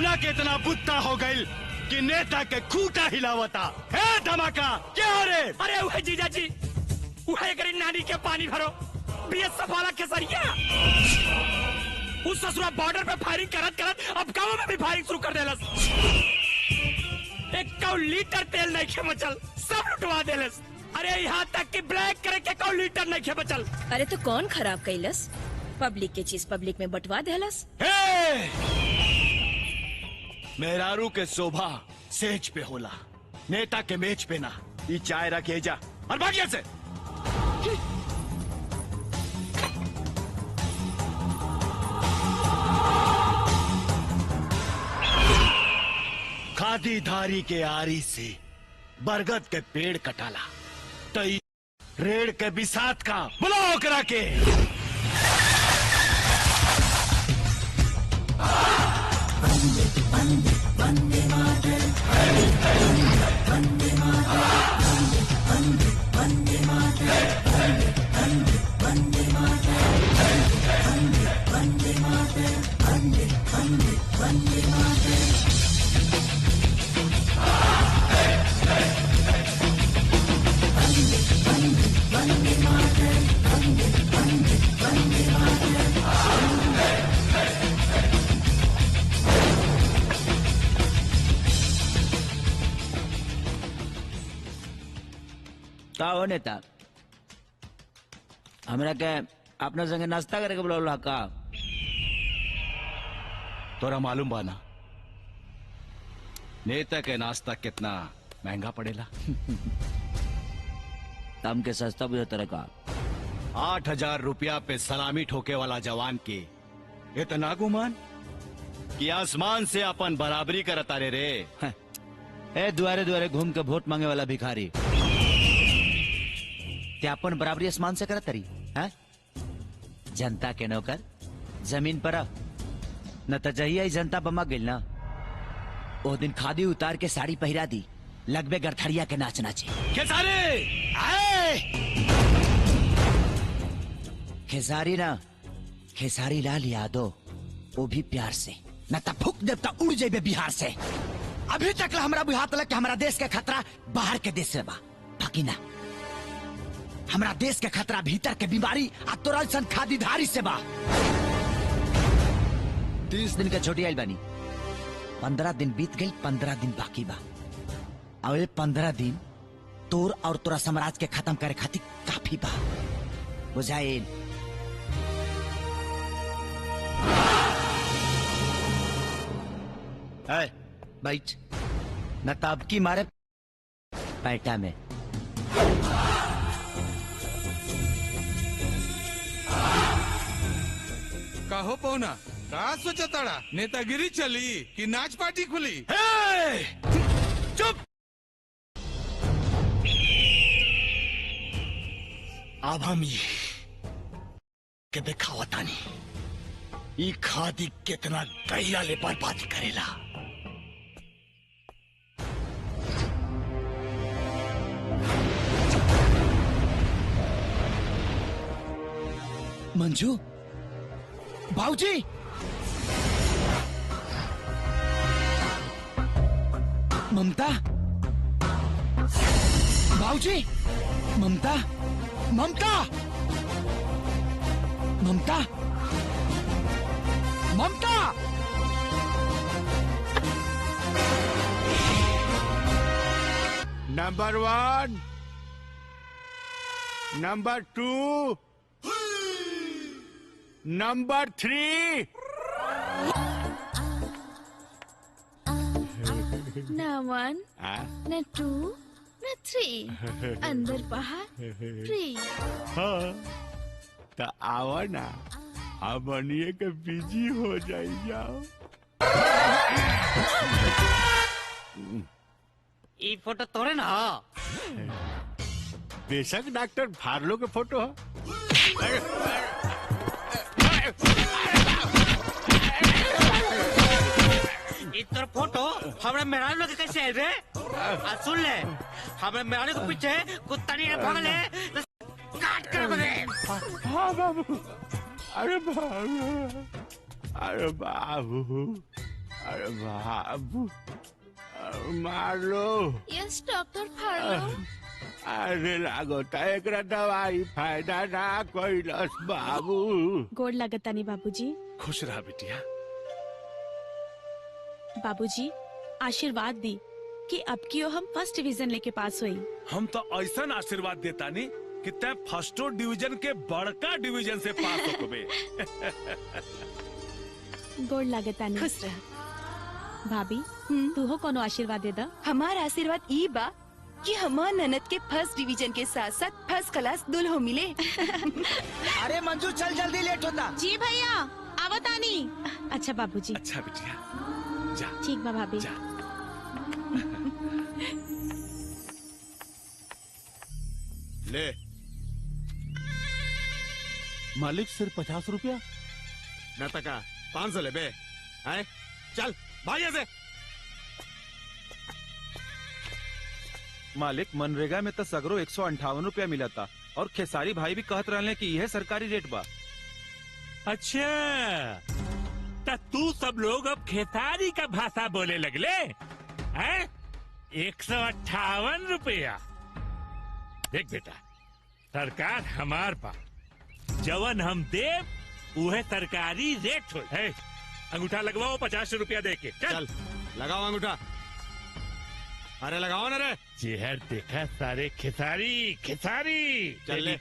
गौना के इतना बुत्ता हो गई कि नेता के खूटा हिलावता है। धमाका क्या हो रे? अरे वह जीजा जी, वह करी नानी के पानी भरो बीएसएफ वाला केसरिया उस ससुरा बॉर्डर पे फायरिंग करत करत अब गाँव में भी फायरिंग शुरू कर देलस। 1 लीटर तेल नहीं खे बचल, सब लुटवा देलस। अरे यहाँ तक कि ब्लैक करे के 1 लीटर नहीं खे बचल। अरे तो कौन खराब कैलस? पब्लिक के चीज पब्लिक में बंटवा देलस। मेहरारू के शोभा सेज पे होला, नेता के मेज पे ना। ये चाय रखे जा और भागिया से। खादी धारी के आरी से बरगद के पेड़ कटाला तई रेड़ के बिसात का बुलाओ करा के। का हो नेता, हमरा के अपने संगे नाश्ता करे के बोला का? तोरा मालूम बाना नेता के नाश्ता कितना महंगा पड़ेला? तम के सस्ता बुझे तरह का। 8,000 रुपया पे सलामी ठोके वाला जवान के इतना गुमान कि आसमान से अपन बराबरी करता रे। ए दुआरे दुआरे घूम के वोट मांगे वाला भिखारी क्या अपन बराबरी आसमान से करत तरी है? जनता के नौकर जमीन पर न तो जहिया जनता बमा गिल ना ओ दिन खादी उतार के साड़ी पहिरा दी, लगबे गरथड़िया के नाच नाचे। खेसारी ना, खेसारी लाल यादव, वो भी प्यार से न तो फूक देवता उड़ जाए बिहार से। अभी तक हमरा बुझात लग कि हमारा देश के खतरा बाहर के देश से बा, बाकी ना हमारा देश के खतरा भीतर के बीमारी आ तोरल सन खादीधारी से बा। 30 दिन के छोटी आइल बानी, 15 दिन बीत गई, 15 दिन बाकी बा। अब 15 दिन तोर और तोरा साम्राज्य के खत्म करे खातिर काफी बा, बुझाइल? बैठ न ताब की मारे पैटा में। कहो पौना का सोचा ताड़ा, नेतागिरी चली कि नाच पार्टी खुली? चुप! अब हम ये के दिखावता नहीं ये खादी कितना गहिरा ले बर्बादी करेला। मंजू, बाबूजी, ममता, बाबूजी, Mamta, Mamta, Mamta, Mamta. Number 1, number 2, number 3। न 1 न 2 न 3, अंदर बाहर फ्री। हाँ तो आओ ना, अब बनिए के बिजी हो जाई जाओ। ये फोटो तोरे ना? बेशक डॉक्टर फार्लो के फोटो है। इतर फोटो हमरा मेहरारू लोग कैसे है रे? सुन ले, हमरा मेहरारू के पीछे कुत्ता नहीं भागले तो काट कर बने। हाँ बाबू, अरे बाबू, अरे बाबू, अरे बाबू मार लो। यस डॉक्टर फाड़ लो। अरे लागोता एकरा दवाई फायदा ना कइलस बाबू। गोड़ लगतानी बाबूजी। खुश रहा बिटिया। बाबूजी आशीर्वाद दी कि अब की हम फर्स्ट डिवीजन लेके पास हुई। हम तो ऐसा आशीर्वाद देता नहीं कि तै फर्स्टो डिवीजन के बड़का डिवीजन से पास हो कबे। गोड़ लगतानी। खुश रह। भाभी तू हो कोनो आशीर्वाद दे दा। हमार आशीर्वाद ई बा कि हमार ननद के फर्स्ट डिवीजन के साथ साथ फर्स्ट क्लास दुल्हो मिले। अरे मंजू चल जल्दी लेट होता। जी भैया आवतानी। अच्छा बाबूजी। अच्छा बिटिया जा। ठीक बा भाभी। जा। ले मालिक सिर्फ 50 रुपया। न तका 500 ले बे। हैं चल भाई ऐसे। मालिक मनरेगा में तो सगरो 158 रुपया मिला था और खेसारी भाई भी कहत रहले कि यह सरकारी रेट बा। अच्छा तो तू सब लोग अब खेसारी का भाषा बोले लगले हैं? 158 रुपया। देख बेटा सरकार हमार बा, जवन हम देव उहे सरकारी रेट हो। अंगूठा लगवाओ 50 रुपया दे के। चल लगाओ अंगूठा। अरे लगाओ ना रे। चेहर देखा सारे खेसारी खेसारी। चल ले।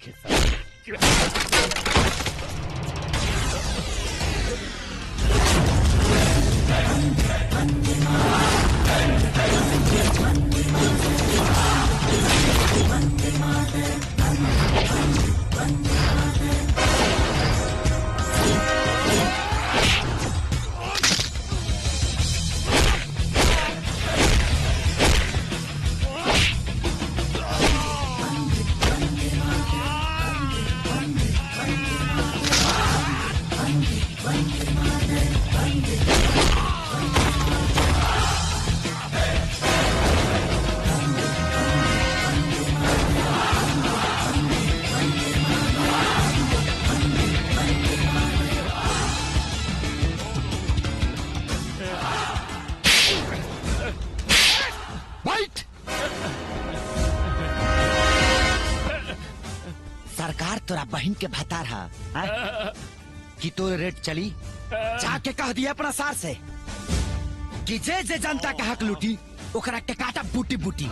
सरकार तोरा बहन के भतार हा कि तो रेट चली। जाके कह दिया अपना सार से कि जे जे जनता के हक लूटी ओकरा के काटा बूटी बूटी।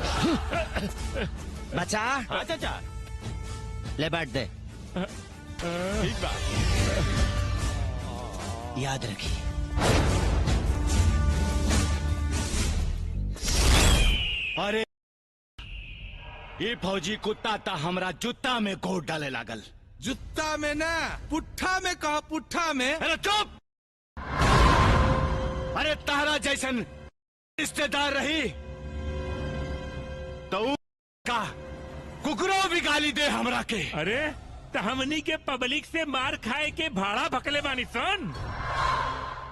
बचा। हाँ चाचा। ले बैठ दे। ठीक बा। याद रखी। अरे ये फौजी कुत्ता ता हमरा जूता में गोड़ डाले लागल। जुत्ता में ना पुट्ठा में कहा, पुट्ठा में। अरे चुप। अरे तारा जैसन रिश्तेदार रही तो का कुकरो भी गाली दे हमरा के। अरे तो हमनी के पब्लिक से मार खाए के भाड़ा भकले बानी सन,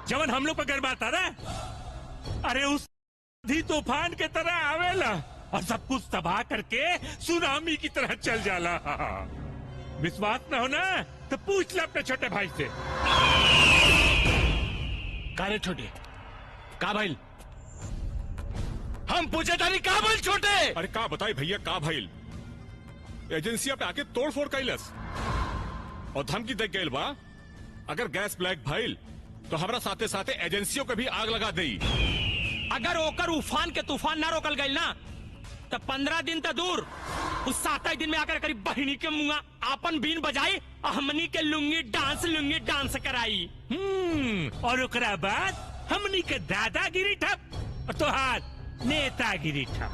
जवन हम लोग पर गरबाता ना। अरे उस तूफान के तरह आवेला और सब कुछ तबाह करके सुनामी की तरह चल जाला। विश्वास न हो ना तो पूछ ले अपने छोटे भाई से। कारे छोटे का भाई हम पूछे तारी का भाई छोटे। अरे का बताई भैया का भाई एजेंसिया पे आके तोड़ फोड़ कैलस और धमकी दे गइल बा अगर गैस ब्लैक भइल तो हमरा साथे साथे एजेंसियों को भी आग लगा देई। अगर ओकर उफान के तूफान ना रोकल गइल ना तो 15 दिन तो दूर उस 7 दिन में आकर करीब बहिनी के मुंगा आपन बीन बजाई हमनी के लुंगी डांस कराई। और ओकरा बाद हमनी के दादागिरी ठप और तोहार नेतागिरी ठप।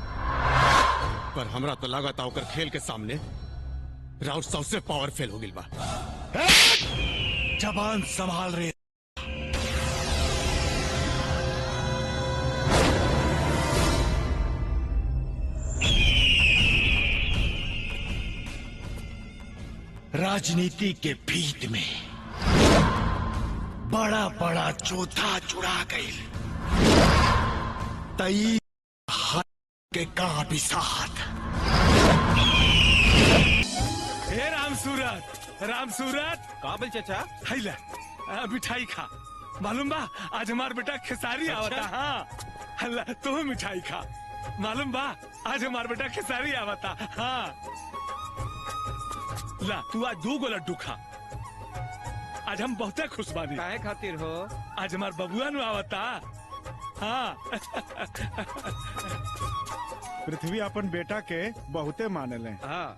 पर हमरा तो लगा था ओकर खेल के सामने राउत सबसे पावरफुल हो गिल बा। जबान संभाल रहे। राजनीति के भीत में बड़ा बड़ा चौथा चुरा गई तई के का भी साथ। हे राम सूरत काबिल चाचा। हैला मिठाई खा। मालूम बा आज हमार बेटा खेसारी आवता। हाँ अल्लाह तू मिठाई खा। मालूम बा आज हमार बेटा खेसारी आवता। हाँ ला तू आज 2 गो लड्डू खा। आज हम बहुते खुश बानी। काहे खातिर हो? आज हमार बबुआ नु आवता। हाँ पृथ्वी अपन बेटा के बहुते मानले। हाँ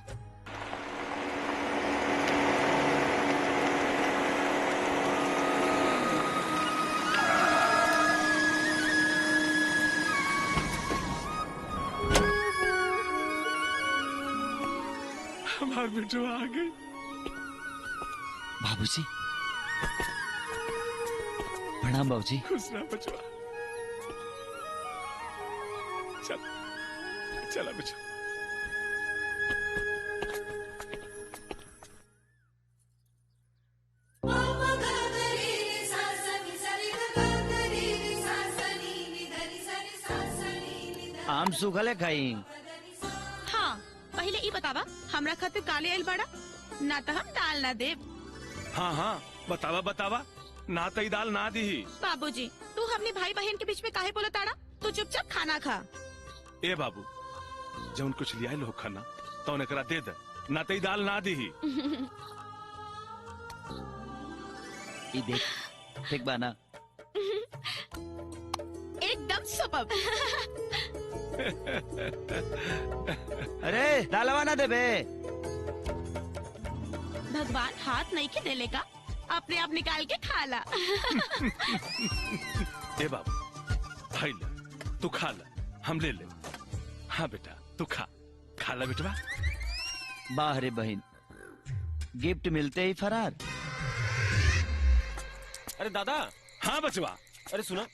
हमार बेटो आ गई। बाबूजी प्रणाम बाबूजी। खुश रह बचवा। चल चला बच्चा। आम सुखले खाई। हाँ पहले ई बतावा हमरा खातिर काले आइल बाड़ा ना तो हम दाल ना देब। हाँ हाँ बतावा बतावा ना तई दाल ना दी। बाबूजी तू हमने भाई बहन के बीच में काहे बोला ताड़ा? तू चुपचाप खाना खा। ए बाबू जौन कुछ लिया लो खाना तो एकरा दे दे ना तई दाल ना दी। ई देख ठीक बा ना? एकदम सुपर। अरे दालवा ना देबे। भगवान हाथ नहीं के देले का अपने आप निकाल के खा ला। ए बाबू भाई ले तू खा ले हम ले ले। हाँ बेटा तू खा ला बेटवा। वाह रे बहन गिफ्ट मिलते ही फरार। अरे दादा। हाँ बचवा। अरे सुना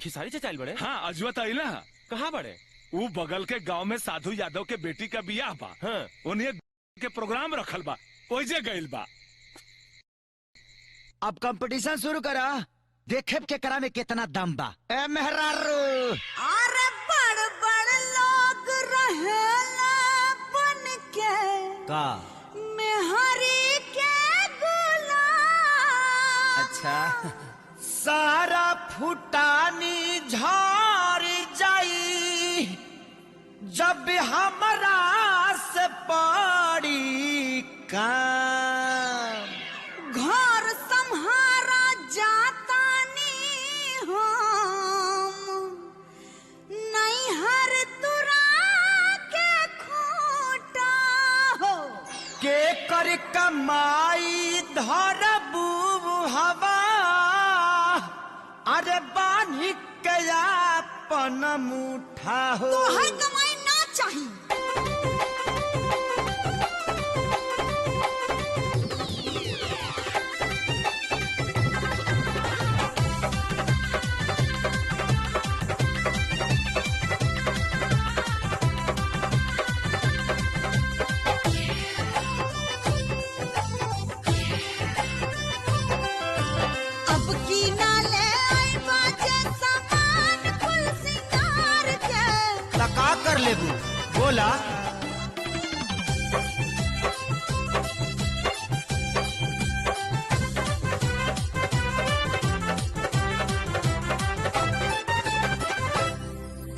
खिसारी चचा आइल बड़े। हाँ अजवा आइला। कहाँ बड़े? वो बगल के गांव में साधु यादव के बेटी का बियाह बा। हाँ। उन्हें के प्रोग्राम रखल बा ओइजे गइल बा। अब कंपटीशन शुरू करा देखे के करा में कितना दम बा। ए मेहरारू अरे बड़ बड़ लोग रहेला बन के का मेहरी के गुलाम। अच्छा सारा फुटानी झाड़ जाई जब हमरा से पड़ी काम। घर सम्हारा जाता नी हम नहीं हर तुरा के खूटा हो के कर कमाई धरबू हवा अरे बानी कया पन मुठा हो। तो हर कमाई ना चाहिए। अब की ना ले आई बाजे सामान कुल सिंगार के। लका कर लेबू बोला।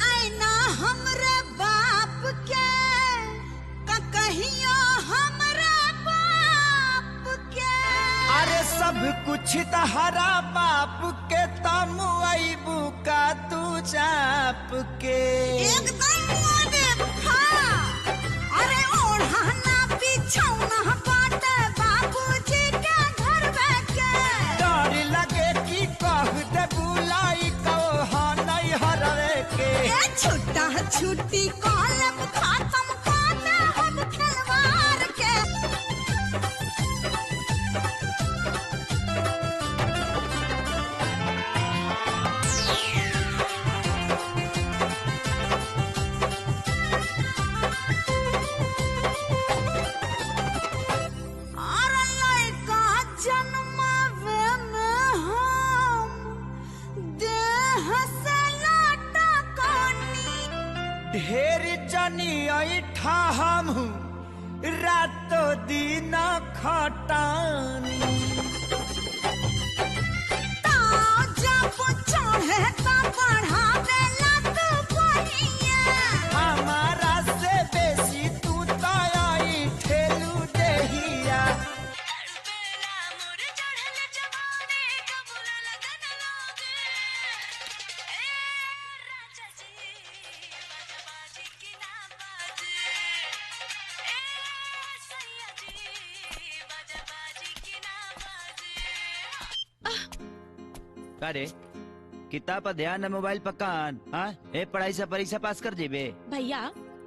आईना हमरे बाप के का कहियो हमरा बाप के। अरे सब कुछ तहरा बाप के तम अबू का तू चाप के। एकदम मोने हाँ। अरे ओढ़ाना बिछौना बाटे बाबूजी के घर में के। डर लगे कि कह दे बुलाई कहो नहीं हरवे के। ये छुट्टा छुट्टी कॉलम खत्म काटे हम खिलवाड़ के। अरे लड़का जन्मावे में हम देह से लाटा कानी। ढेर जनी ऐठा हम रातो दिन खटानी। तार का रे किताब पर ध्यान न मोबाइल पर कान हाँ ए पढ़ाई से परीक्षा पास कर जेबे। भैया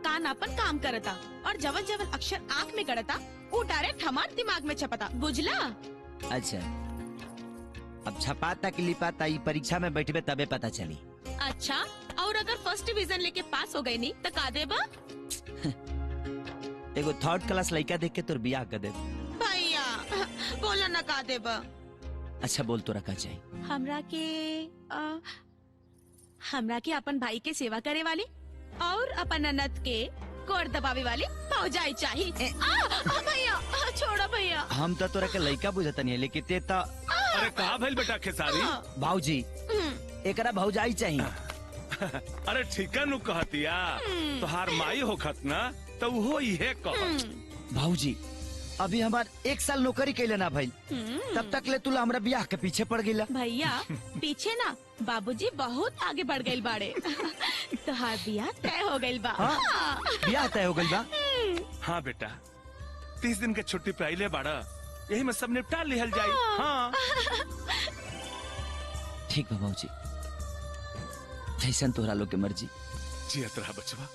कान अपन काम करता और जवन जवन अक्षर आँख में गड़ता वो डायरेक्ट हमारे दिमाग में छपता बुझला। अच्छा अब छपाता कि लिपाता ई परीक्षा में बैठबे तबे पता चली। अच्छा और अगर फर्स्ट डिवीजन लेके पास हो गई नहीं तो का देबा? एगो थर्ड क्लास लड़का देख के तोर बियाह कर दे। भैया बोला न का देबा। अच्छा बोल तो रखा चाहिए। हमरा के अपन भाई के सेवा करे वाली और अपन ननद के कोर दबावे वाली भौजाई चाहिए। भैया छोड़ो भैया। हम तो तोरा के लड़का बुझता नहीं लेकिन ते तो अरे कहा भइल बेटा खेसारी? भाऊजी एकरा भौजाई चाहिए। अरे ठीका नु कहतिया तोहार माई होखत ना तो वो इहे कहत। भाऊजी अभी हमार 1 साल नौकरी कैले ना भाई तब तक ले तुला हमरा ब्याह के पीछे पड़ गईला। भैया पीछे ना बाबूजी बहुत आगे बढ़ गई बाड़े। तोहार ब्याह तय हो गई बा। ब्याह तय हो गई बा। हाँ बेटा 30 दिन के छुट्टी पे आइले बाड़ा यही में सब निपटा लिहल जाई। हाँ ठीक बा भाऊजी जैसन तोहरा लोग के मर्जी। जियत रहा बचवा।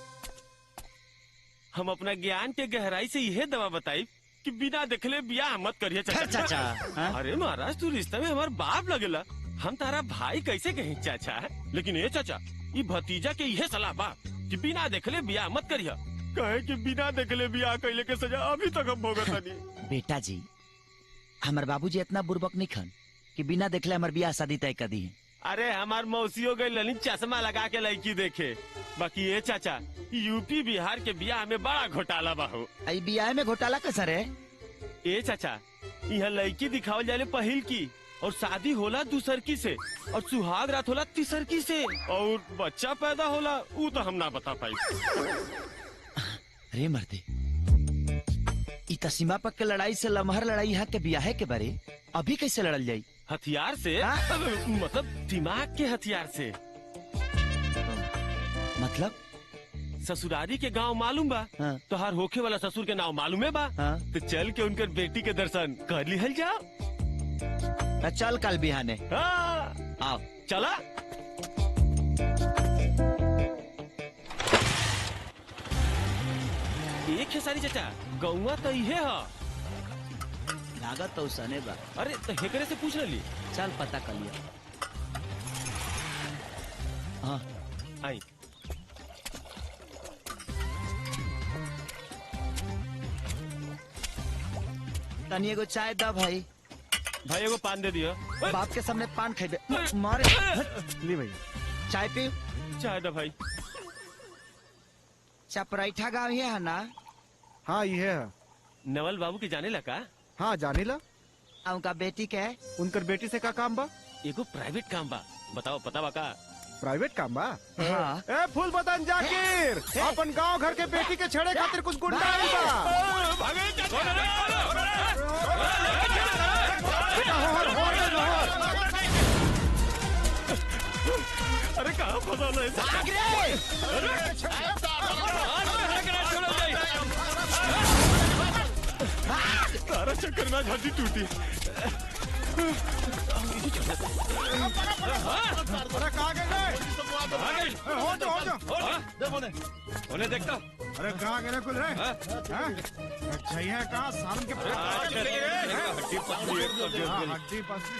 हम अपना ज्ञान के गहराई से यह दवा बताई कि बिना देखले बियाह मत करिए चाचा। अरे महाराज तू रिश्ते में हमार बाप लगेला हम तारा भाई कैसे कहीं चाचा है लेकिन ये चाचा ये भतीजा के यह सलाह बा कि बिना देखले बियाह मत करिए। कहे कि बिना देखले बियाह कैले के सजा अभी तक हम भोगत नहीं। बेटा जी हमार बाबूजी इतना बुर्बक नहीं खन कि बिना देखले हमार ब्याह शादी तय कर दी है। अरे हमार मौसियों गई ललिन चश्मा लगा के लड़की देखे। बाकी ये चाचा यूपी बिहार के बियाह में बड़ा घोटाला बाहू। आई बियाह में घोटाला कैसा रे? ए चाचा यहाँ लड़की दिखावल जाले पहिल की और शादी होला दूसर की से और सुहाग रात होला तीसर की से और बच्चा पैदा होला वो तो हम ना बता पाई। अरे मर्दे ई त सीमा पक के लड़ाई से लमहर लड़ाई यहाँ के बियाह के बारे अभी कैसे लड़ल जाई? हथियार से मतलब दिमाग के हथियार से। मतलब ससुरारी के गांव मालूम बा? तो हर होखे वाला ससुर के नाम मालूम है बा? तो चल के उनकर बेटी के दर्शन कर लिहल जाओ। चल कल बिहाने। आओ चला। एक खेसारी चाचा गौवा तो इहे है लागत तो सने बा। अरे तो हेकरे से पूछ ली। चल पता कर लिया। हाँ आई तनी एगो चाय दा भाई। भाई एगो पान दे दियो। बाप के सामने पान खाइबे मारे। ली भाई चाय पी। चाय दा भाई। चपराइठा गाँव ही है ना? हाँ ये है। नवल बाबू के जाने लगा? हाँ जाने ला। उनका बेटी के उनकर बेटी से का काम बा? एगो प्राइवेट काम बा। बताओ पता बा का? प्राइवेट काम बा? हाँ। ए फूल बदन जाकिर अपन गांव घर के बेटी के छेड़े खातिर कुछ गुंडा आइल बा। अरे कहाँ फंसा है? तारा चक्कर में हड्डी टूटी। अरे कहाँ गए? हो जो उन्हें देखता। अरे कहाँ गए कुल रे? अच्छा ये कहाँ सावन के हड्डी पसली।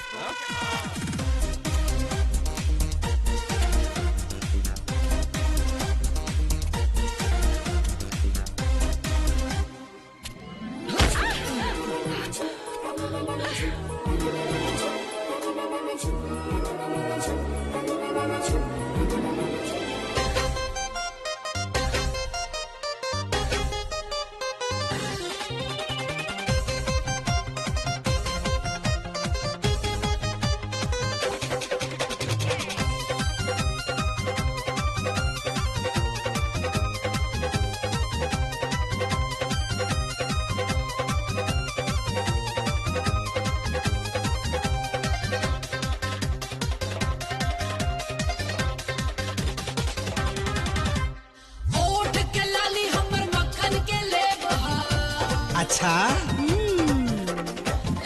अच्छा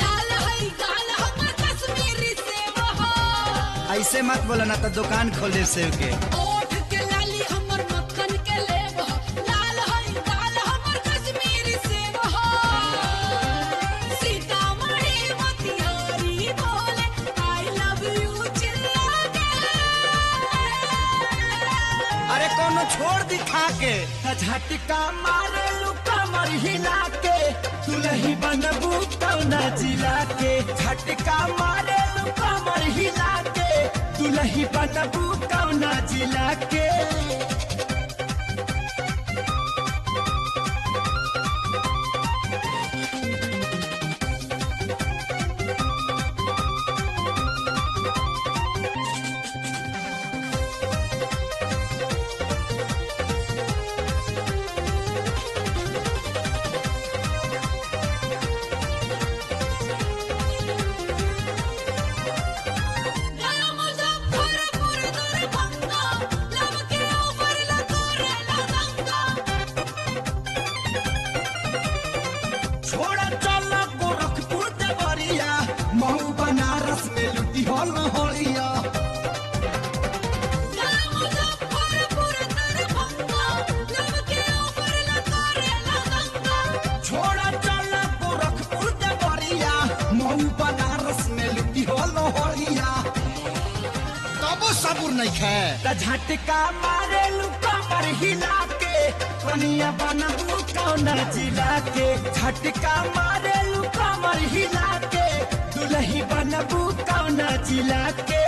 लाल है गाल हमर कश्मीरी सेब हो। ऐसे मत बोला ना तो दुकान खोल दे सेव के। ओठ के लाली हमर मक्खन के लेब हो, लाल हई दाल हमर कश्मीरी सेब हो। सीतामढ़ी मोतिहारी बोले आई लव यू चिल्ला के। अरे कोनो छोड़ दिखा के झटका मारे लुका मर हिला के दुलही बनबू कौना जिला के। झटका मारे लुका मर हिला के दुलही बनबू कौना जिला के। छोड़ा चल गोरखपुर देवरिया महू बनारस में लुटी हो लहरिया। छोड़ा चल गोरखपुर देवरिया महू बनारस में लुटी हो लहरिया। तब सबूर नहीं खे झटका मारे लुका पर हिला के कनिया बनबू कौना जिला के। झटका मारे लुका पर हिला के दुलही बनबू कौना जिला के।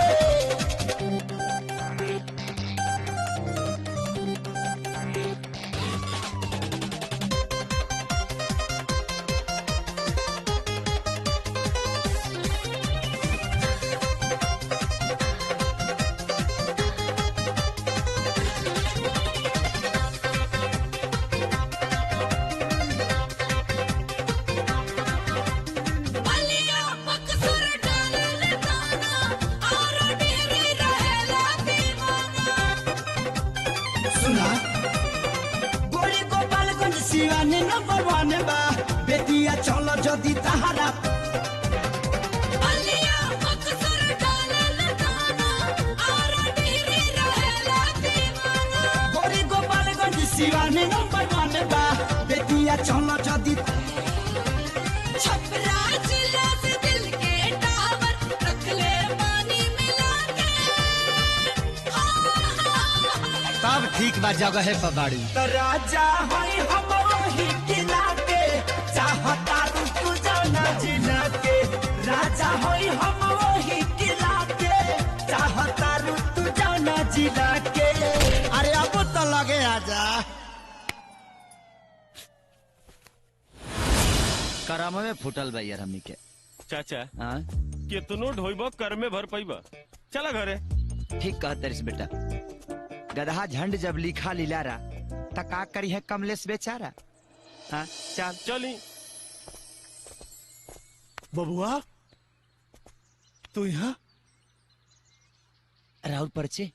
सुना गोरी गोपालगंज सिवाने नंबर 1 बा बेटिया चलो जदी तहारा। गोरी गोपालगंज सिवाने नंबर 1 बा बेटिया चलो जदी। छपरा जिला से दिल के टावर रख ले पानी मिला के। तब ठीक बा जगह है पबाड़ी तो राजा होई हम वही किला के चाहता तू जाना जिला के। राजा होई हम वही किला के चाहता तू जाना जिला के। अरे अब तो लगे आजा करामा में फुटल बा यार हमनी के। चाचा हाँ कितनो ढोइबो कर में भर पैबा। चला घरे। ठीक कहत रिस बेटा गधा झंड जब लिखा लिलारा त का करी है कमलेश बेचारा। हाँ चल चली। बबुआ तू यहाँ राहुल परचे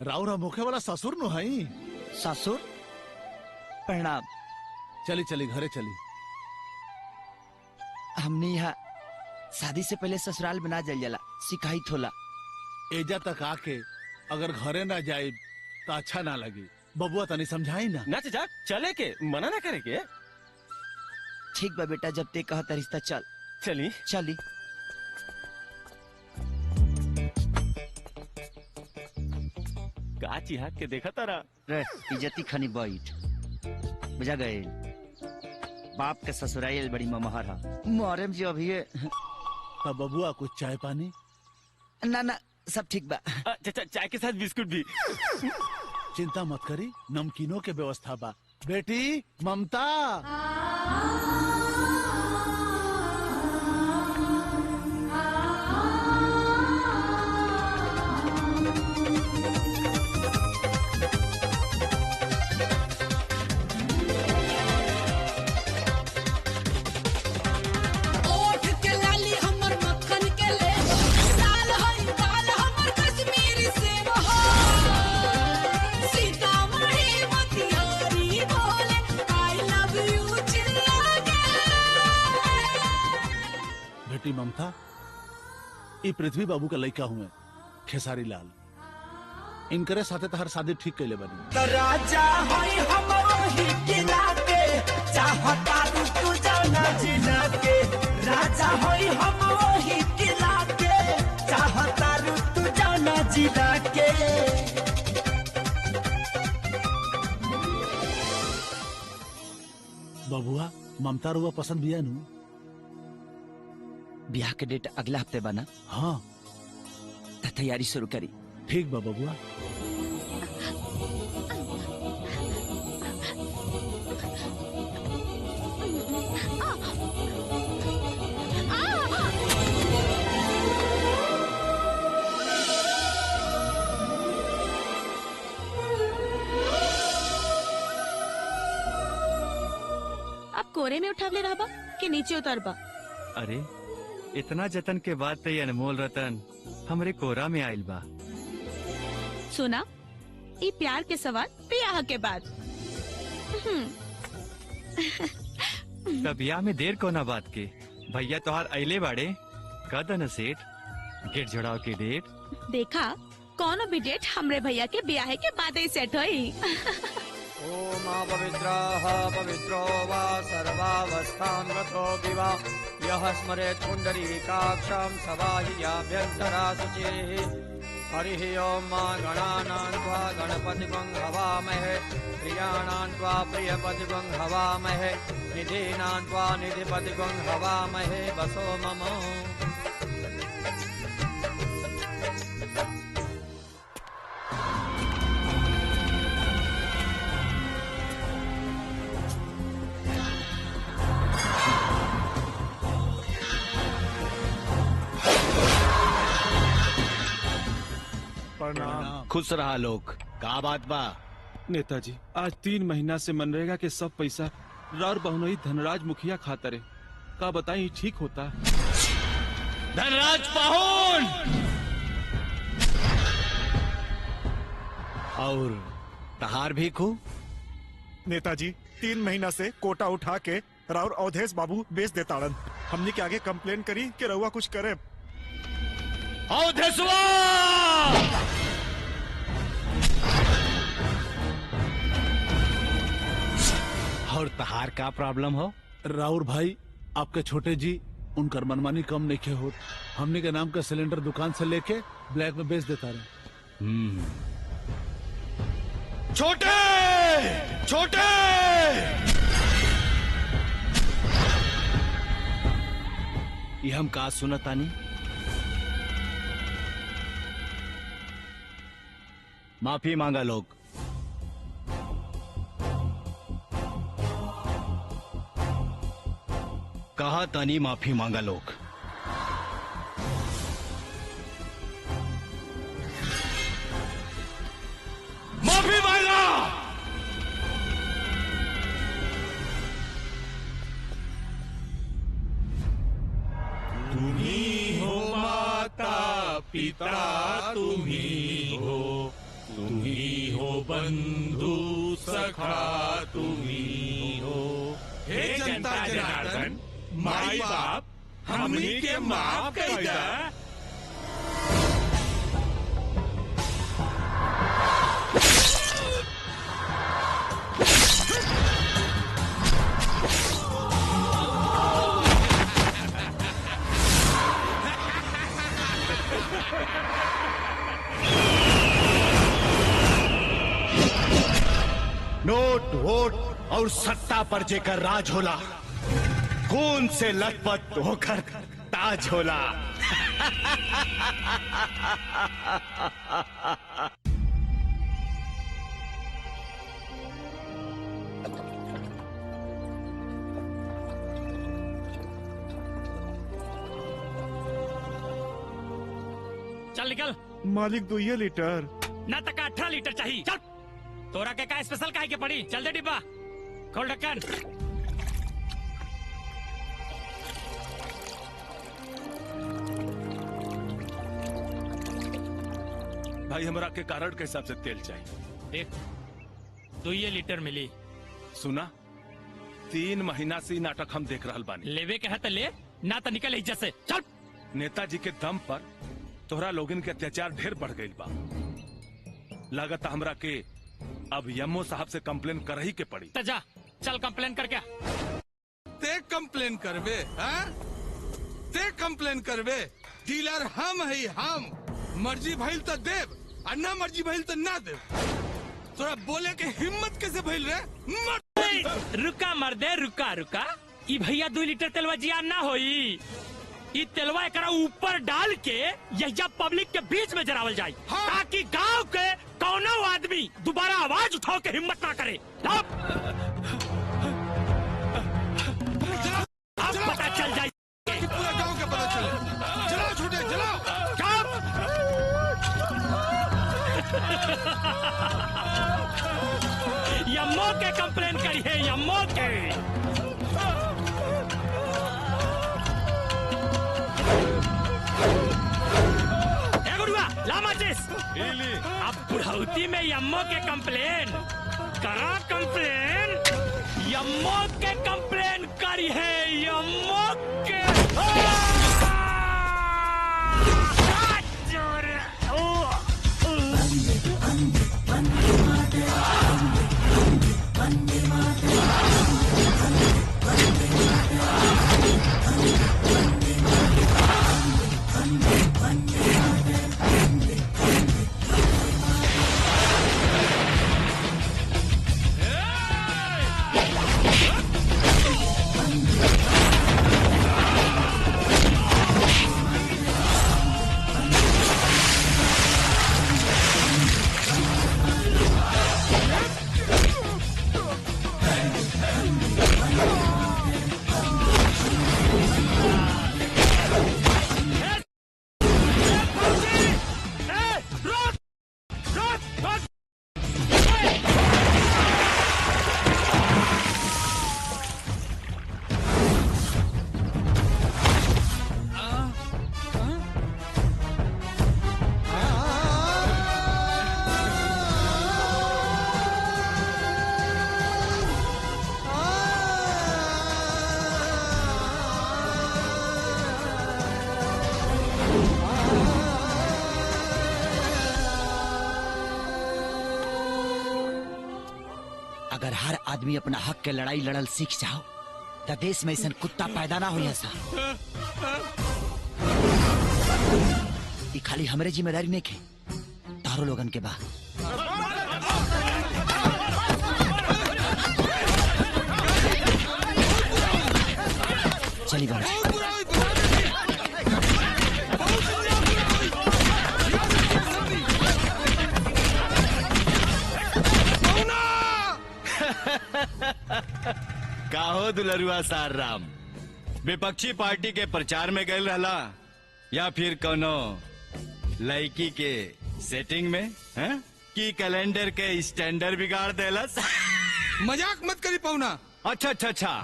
राउरा मुखे वाला ससुर नु हई। ससुर प्रणाम। चली चली घरे चली। हमने यहाँ शादी से पहले ससुराल बना जल जाला सिखाई थोला। एजा तक आके अगर घरे ना जाए तो अच्छा ना लगी। बबुआ तनी समझाई ना। ना चाचा चले के मना ना करे के। ठीक बा बेटा जब ते कहता रिश्ता चल। चली चली। का चिहा के देखा तारा रे इज्जती खनी बैठ बुझा गए। बाप के ससुराल बड़ी ममहर है मोहरम जी अभी। तब बबुआ कुछ चाय पानी। ना ना सब ठीक बा। चाचा चाय के साथ बिस्कुट भी। चिंता मत करी नमकीनों के व्यवस्था बा। बेटी ममता ओठ के लाली हमर मक्खन के लेब हो, लाल हई दाल हमर कश्मीरी सेब हो। सीतामढ़ी मोतिहारी बोले आई लव यू चिल्ला के। बेटी ममता ये पृथ्वी बाबू का लड़का हुए खेसारी लाल इनकरे साथे तहर शादी ठीक कैले बनी। तो राजा होई हम वही किला के चाहता तू जाना जिला के राजा होई हम वही किला के चाहता तू जाना जिला के। बबुआ ममता रुआ पसंद बिया नु? ब्याह के डेट अगला हफ्ते बना। हाँ त तैयारी शुरू करी। ठीक बा बबुआ। अब कोरे में उठावले रहबा कि नीचे उतरबा? अरे इतना जतन के बाद तो ये अनमोल रतन हमरे कोरा में आइल बा। सुना, ये प्यार के सवाल ब्याह के बाद। तब ब्याह में देर कोना बात के। भैया तोहार अइले बाड़े कद न सेठ गेट जोड़ाव के डेट। देखा कौनो भी डेट हमरे भैया के ब्याह के बाद ही सेट होई। ओम पवित्रः पवित्रो वा सर्वावस्थां गतो विवा यः स्मरेत् पुण्डरीकाक्षं सवाहियाभ्यन्तरा शुचिः। हरिः ओम मा गणानां त्वा गणपतिं हवामहे प्रियाणां त्वा प्रियपतिं हवामहे निधीनां त्वा निधिपतिं हवामहे वसो मम। खुश रहा लोग। का बात बा? नेताजी आज 3 महीना से मनरेगा के सब पैसा रार बहुनई धनराज मुखिया खातरे का बताई ठीक होता? धनराज पाहुन और तहार भी खू। नेताजी 3 महीना से कोटा उठा के राउर अवधेश बाबू बेच देताड़न। हमनी के आगे कंप्लेन करी कि रउआ कुछ करे। अवधेशवा और तहार का प्रॉब्लम हो? राउर भाई आपके छोटे जी उनकर मनमानी कम नहीं हो। हमने के नाम का सिलेंडर दुकान से लेके ब्लैक में बेच देता रहे। छोटे छोटे ये हम का सुनतानी? माफी मांगा लोग। कहा तानी माफी मांगा लोग। माफी मांगा। तुम्ही हो माता पिता, तुम्ही हो बंधु सखा, तुम्ही हो। हे जनता जनार्दन माई बाप हमनी के माफ कर दा। नोट वोट और सत्ता पर जेकर राज होला, खून से लथपथ होकर ताज होला। चल निकल। मालिक 2 लीटर ना तक 18 लीटर चाहिए। चल तोरा के का स्पेशल काहे के पड़ी? चल दे डिब्बा, खोल ढक्कन। भाई हमरा के कारण के हिसाब से तेल चाहिए। देख 2 लीटर मिली। सुना 3 महीना से ही नाटक हम देख रहल बानी। लेवे के है तो ले, ना तो निकल इज्जत से। चल। नेताजी के दम पर तोहरा लोगन के अत्याचार ढेर बढ़ गई बा। लागत हमरा के अब यमो साहब से कंप्लेन कर ही के पड़ी। तो जा चल कंप्लेन कर क्या? ते कंप्लेन करबे? हाँ? ते कंप्लेन करबे? डीलर हम है, हम मर्जी भइल तो देव और ना मर्जी भइल तो ना देव। तोरा बोले के हिम्मत कैसे भइल रे? रुका मर्दे, रुका रुका। ई भैया 2 लीटर तेलवा जिया ना होई। ई तेलवा एकरा ऊपर डाल के यही पब्लिक के बीच में जरावल जाए, ताकि गांव के कौनो आदमी दोबारा आवाज उठाओ के हिम्मत ना करे। अब पता चल जाए, पूरा गांव के पता चले। चलाओ छोटे चलाओ। यम्मो के कंप्लेन करी है, यम्मो के। अब बुढ़ौती में यम्मो के कंप्लेन करा, कंप्लेन यम्मो के कंप्लेन करी है, यम्मो के। अगर हर आदमी अपना हक के लड़ाई लड़ल सीख जाओ तो देश में ऐसा कुत्ता पैदा ना हो। ऐसा खाली हमरे जिम्मेदारी नहीं के, तारो लोगन के बा। चली बाबा। काहो दुलरुआ सार राम, विपक्षी पार्टी के प्रचार में गए रहला या फिर कोनो लड़की के सेटिंग में है? कि कैलेंडर के स्टैंडर्ड बिगाड़ देलस? मजाक मत करी पौना। अच्छा अच्छा अच्छा,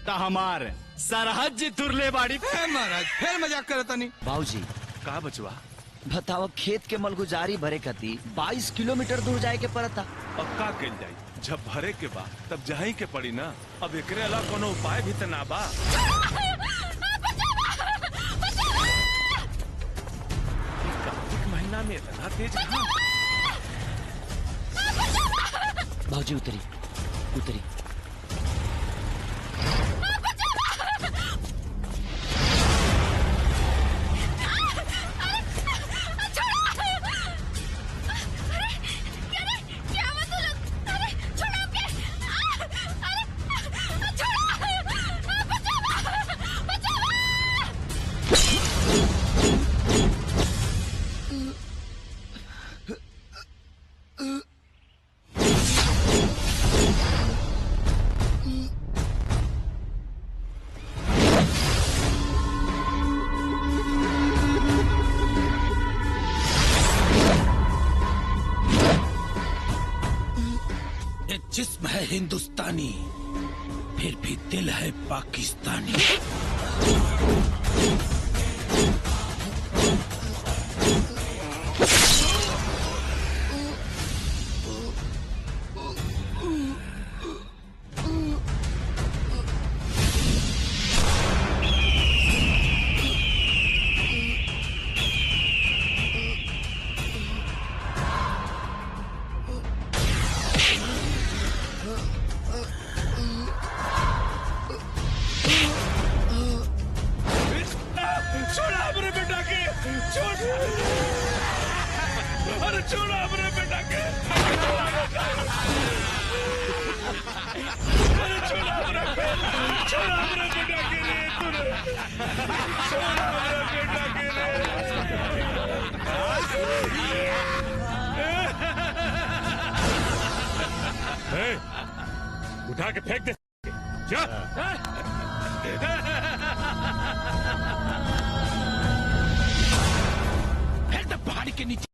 तो हमार सरहद जी तुरले बाड़ी। महाराज फिर मजाक करता नहीं। बाबूजी का बचवा बताओ, खेत के मलगुजारी भरे कती 22 किलोमीटर दूर जाए के पड़ता। अब का कल जाई, जब भरे के बा तब जही के पड़ी ना। अब एकरे अलावा कोनो उपाय भी त ना बा। कार्तिक महीना में इतना तेज घाम। बाबूजी उतरी उतरी। जिस्म है हिंदुस्तानी, फिर भी दिल है पाकिस्तानी। छोड़ा अपने बेटा के अरे छोड़ा अपने बेटा के रे तूने छोड़ा अपने बेटा के ए, उठा के फेंक दे जा फेंक दे पहाड़ी के नीचे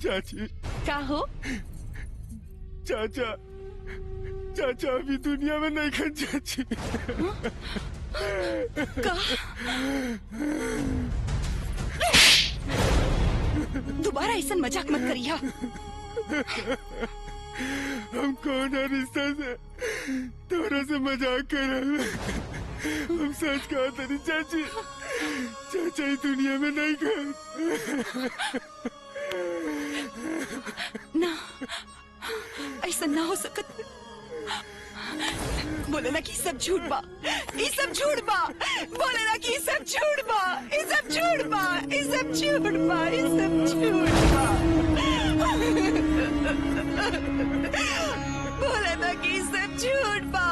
चाची का हो चाचा चाचा अभी दुनिया में नहीं खन चाची का दोबारा ऐसा मजाक मत करिया। हम कौन है रिश्ता से तोरा से मजाक कर रहे हैं। हम सच कहा तेरी चाची चाचा ही दुनिया में नहीं खन ना ऐसा ना हो सकत। बोले ना कि सब झूठ बा, ये सब झूठ बा। बोले ना कि सब झूठ बा, ये सब झूठ बा, ये सब झूठ बा, ये सब झूठ बा। बोले ना कि सब झूठ बा।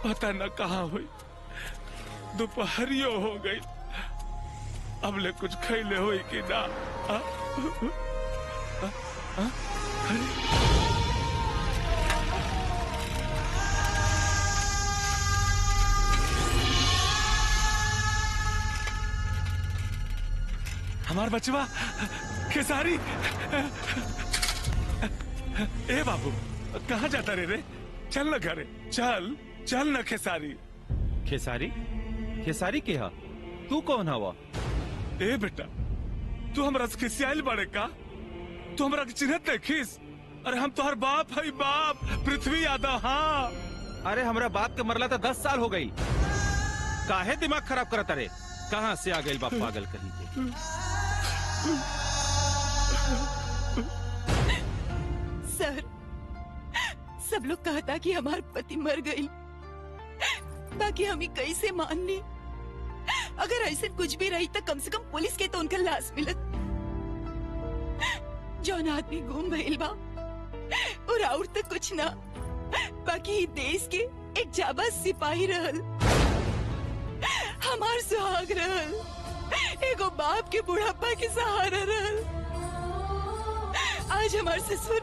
पता न कहाँ हुई दोपहरियो हो गई अब ले कुछ खैले हुई कि ना हमार बचवा खेसारी ए बाबू कहाँ जाता रे चल न घरे चल चल न खेसारी खेसारी खेसारी के हा तू कौन हवा ए बेटा तू हमरा से खिसियाल बड़े का तू हमरा के चिन्हत नहीं खिस अरे हम तोहर बाप है बाप पृथ्वी यादव। हाँ अरे हमरा बाप के मरला तो 10 साल हो गई काहे दिमाग खराब करत अरे कहाँ से आ गई बाप पागल कहीं के। सर सब लोग कहता कि हमार पति मर गई बाकी हमें कैसे मान ली। अगर ऐसे कुछ भी रही तो कम से कम पुलिस के तो उनका लाश मिलत। जौन आदमी गुम भइल बा और तो कुछ ना बाकी देश के एक जाबाज सिपाही रहल हमार सुहाग रहल एगो बाप के बुढ़ापा के सहारा रहल। आज हमार ससुर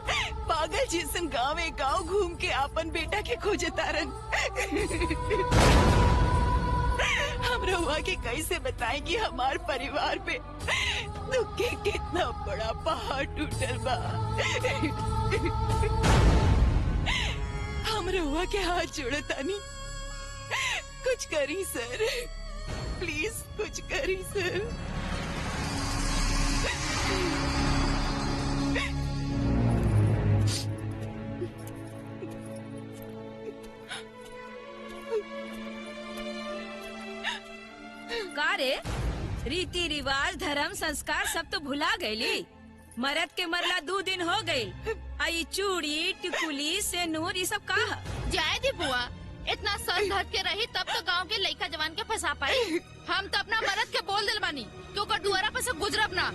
पागल जैसन गाँव घूम के अपन बेटा के खोजे तारन। हम रहुआ के कैसे बताएं कि हमार परिवार पे दुख के कितना बड़ा पहाड़ टूटल बा। हम रहुआ के हाथ जोड़तानी कुछ करी सर प्लीज कुछ करी सर। का रे रीति रिवाज धर्म संस्कार सब तो भुला गईली। मरद के मरला 2 दिन हो गई। आई चूड़ी टिकुली सेनूर ये सब का जाए दी बुआ इतना सर धर के रही तब तो गांव के लड़का जवान के फंसा पाई। हम तो अपना मरद के बोल दिल बानी क्योंकि दुआरा पे से गुजरब ना।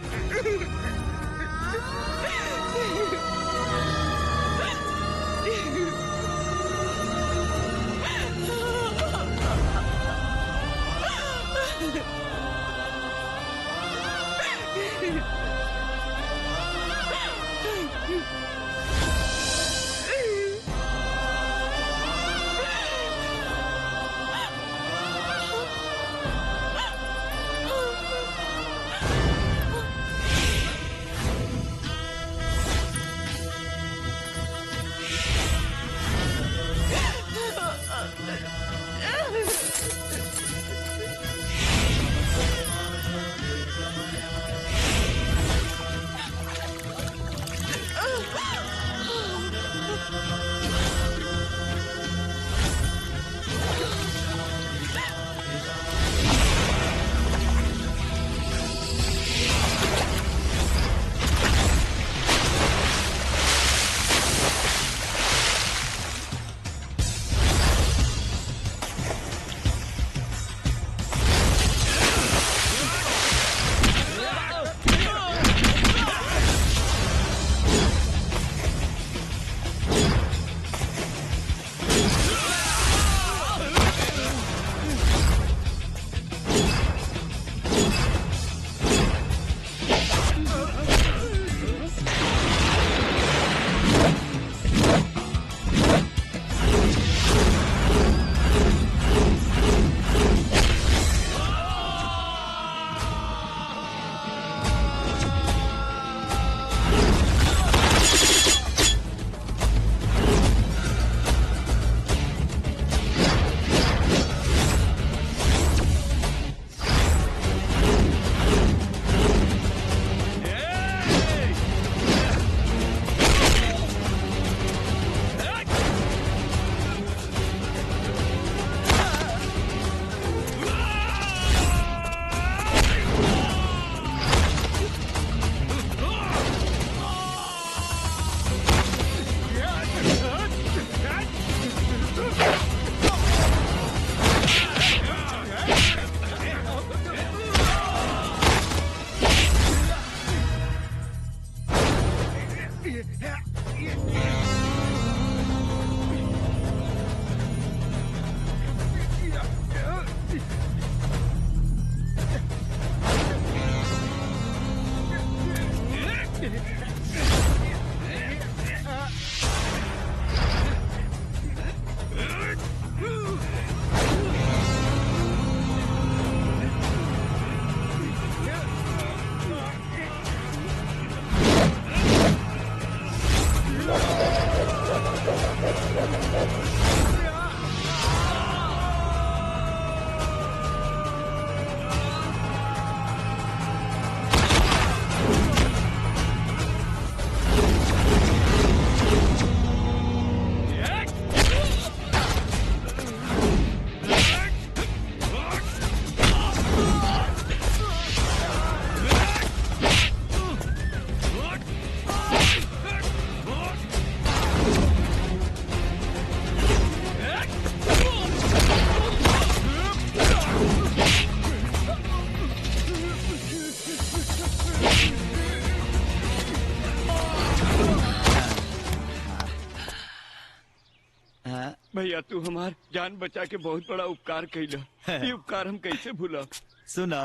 भैया तू हमार जान बचा के बहुत बड़ा उपकार कैला। ये उपकार हम कैसे भूला। सुना,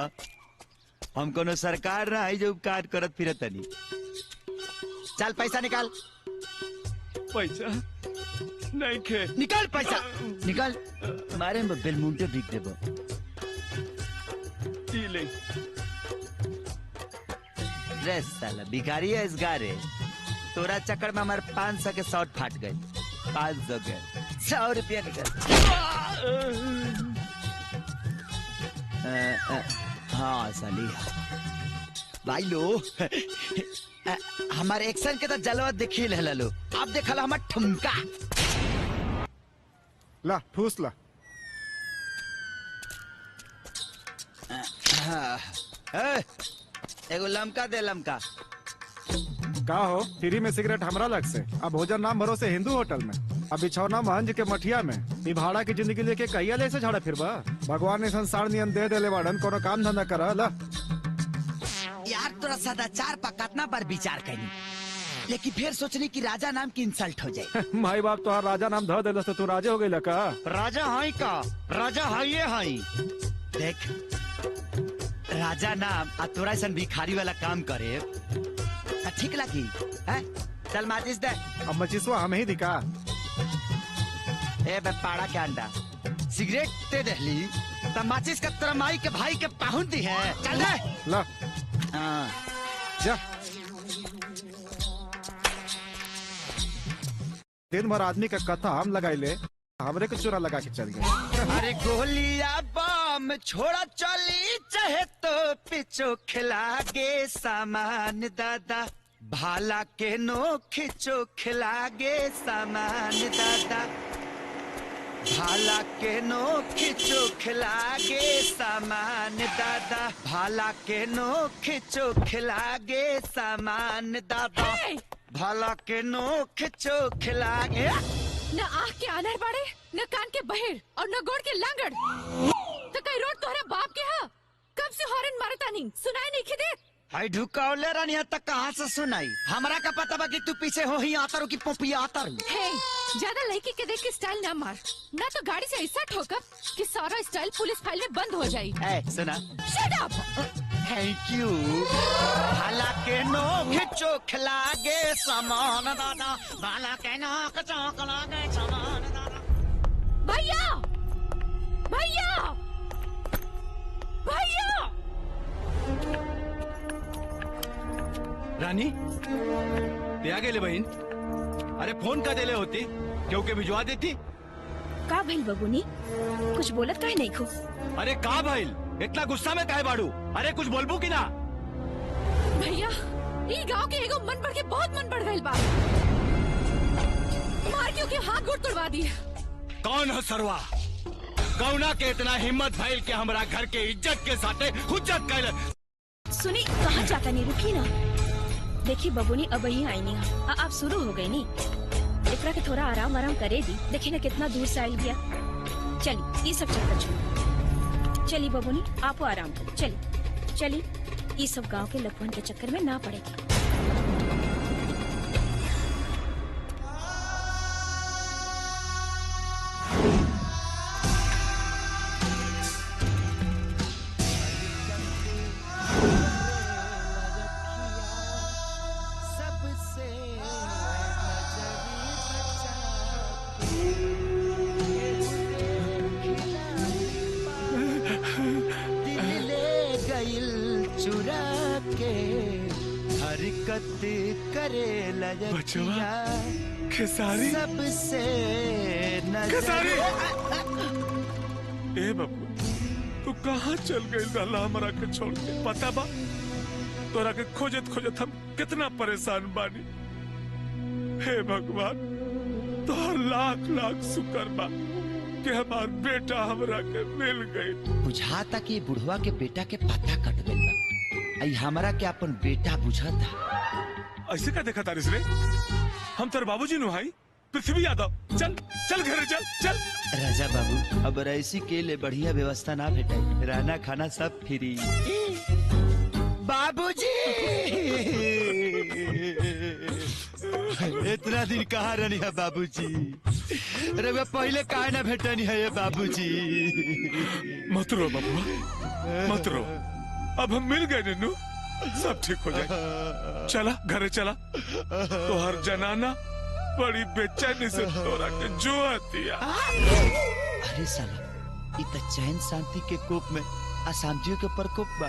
हम कोनो सरकार ना है जो उपकार करत फिरत तनी। चल पैसा निकाल। पैसा नहीं खे। निकाल पैसा निकाल। मारे में बेलमुंटे बिक देबो। ले रे साला भिखारी है इस गारे। तोरा चक्कर में हमारे 500 के शॉर्ट फाट गए। 500 के 100 रुपया निकल। हाँ साली भाई लो हमारे एक्शन के तो जलवा देखी ले लो। अब देखा हमार ठुमका। ला ठूस ला। एगो लमका दे लमका। का हो फ्री में सिगरेट हमरा लग से। अब भोजन नाम भरोसे हिंदू होटल में। अब बिछौना महंज के मठिया में। ई भाड़ा की जिंदगी लेके कहिया ले से झाड़ा फिरबा। भगवान ने संसार नियम दे देले बाड़न, कोनो काम धंधा करा ला। यार तोरा सदाचार पर कितना बार विचार करी, लेकिन फिर सोचनी कि राजा नाम की इंसल्ट हो जाए। माई बाप तो राजा नाम धर देलस तो तू राजे हो गई का। राजा हाई का राजा हाई हाई। देख राजा नाम आ तोरा ऐसा भिखारी वाला काम करे ठीक लगी है? चल माचिस दे। अब मचिसवा हमें ही दिखा। ए बे पाड़ा के अंडा सिगरेट दे दहली तब माचिस का तेरा माई के भाई के पाहुन दी है। चल दे ला। हाँ जा। दिन भर आदमी का कथा हम लगाई ले, हमरे को चोरा लगा के चल गए। अरे गोलिया बम छोड़ा चली चाहे तो पिछो खिला गे सामान दादा। भाला के नो खिंचो खिला गे सामान दादा। भाला के नो खिंचो खिला गे सामान दादा। भाला के नो खिंचो खिला गे सामान दादा। भाला के नो खिंचो खिला गे। न आँख के आनर बाड़े, न कान के बहेर और न गोड़ के लांगड़। तो कई रोड तोहरा बाप के हा? कब से हॉर्न मारता नहीं सुनाई नहीं खिदे? हाय ढुकावले रानी तक कहाँ से सुनाई? हमरा का पता बा कि तू पीछे हो ही आता रू की पोपिया आता रू। हे, ज्यादा लड़की के देख के स्टाइल ना मार, ना तो गाड़ी से ऐसा ठोकर कि सारा स्टाइल पुलिस फाइल में बंद हो जाए। सुना। Shut up! Thank you. भाला के नो खिंचो खिला गे सामान दादा। भाला के नो खिंचो खिला गे सामान दादा। भैया! भैया! भैया! रानी ते आ गेले बहन। अरे फोन का देले होती क्योंकि भिजवा देती। का भइल बबुनी? कुछ बोलत काहे नहीं खो? अरे का भइल? इतना गुस्सा में काहे बाड़ू? अरे कुछ बोलबू की ना? भैया ये गांव के एगो मन बढ़ के बहुत मन बढ़ गइल बा। मार क्योंकि हाथ गोड़ तोड़वा दिए। कौन है सरवा? कौना के इतना हिम्मत भइल के हमरा घर के इज्जत के साथे हुज्जत कैल। सुनी कहाँ जाता नहीं, रुकी ना। देखी बबुनी अब ही आई नहीं। आप शुरू हो गई नी। एकरा के थोड़ा आराम आराम करे दी। देखी ना कितना दूर से आयल गया। चली ये सब चक्कर छोड़। चली बबुनी आप आराम करो। चली चली ये सब गांव के लखवन के चक्कर में ना पड़ेगी। करे बचवा खेसारी सबसे खेसारी। ए बाबू तू कहाँ चल गई रहला हमरा के छोड़ के? पता बा तोरा के खोजत खोजत हम कितना परेशान बानी। हे भगवान तोहर लाख लाख शुक्र बा कि हमार बेटा हमरा के मिल गई। बुझाता कि बुढ़वा के बेटा के पता कट गइल बा। आई हमरा के अपन बेटा बुझाता। ऐसे का देखा तारिस रे? हम तेरे बाबूजी नु भाई पृथ्वी यादव। चल चल घरे चल चल। राजा बाबू अब ऐसी के लिए बढ़िया व्यवस्था ना भेटाई। रहना खाना सब फ्री। बाबूजी इतना दिन कहाँ रहनी है बाबूजी? रउआ पहले काहे ना भेटनी है ये बाबूजी। मत रो बबुआ, मत रो। अब हम मिल गए नन्नू, सब ठीक हो जाए। चला घरे चला। तो हर जनाना बड़ी बेचैनी से तोरा के जो आतिया। अरे साला, इ त चैन शांति के कोप में अशांतियों के प्रकोप बा।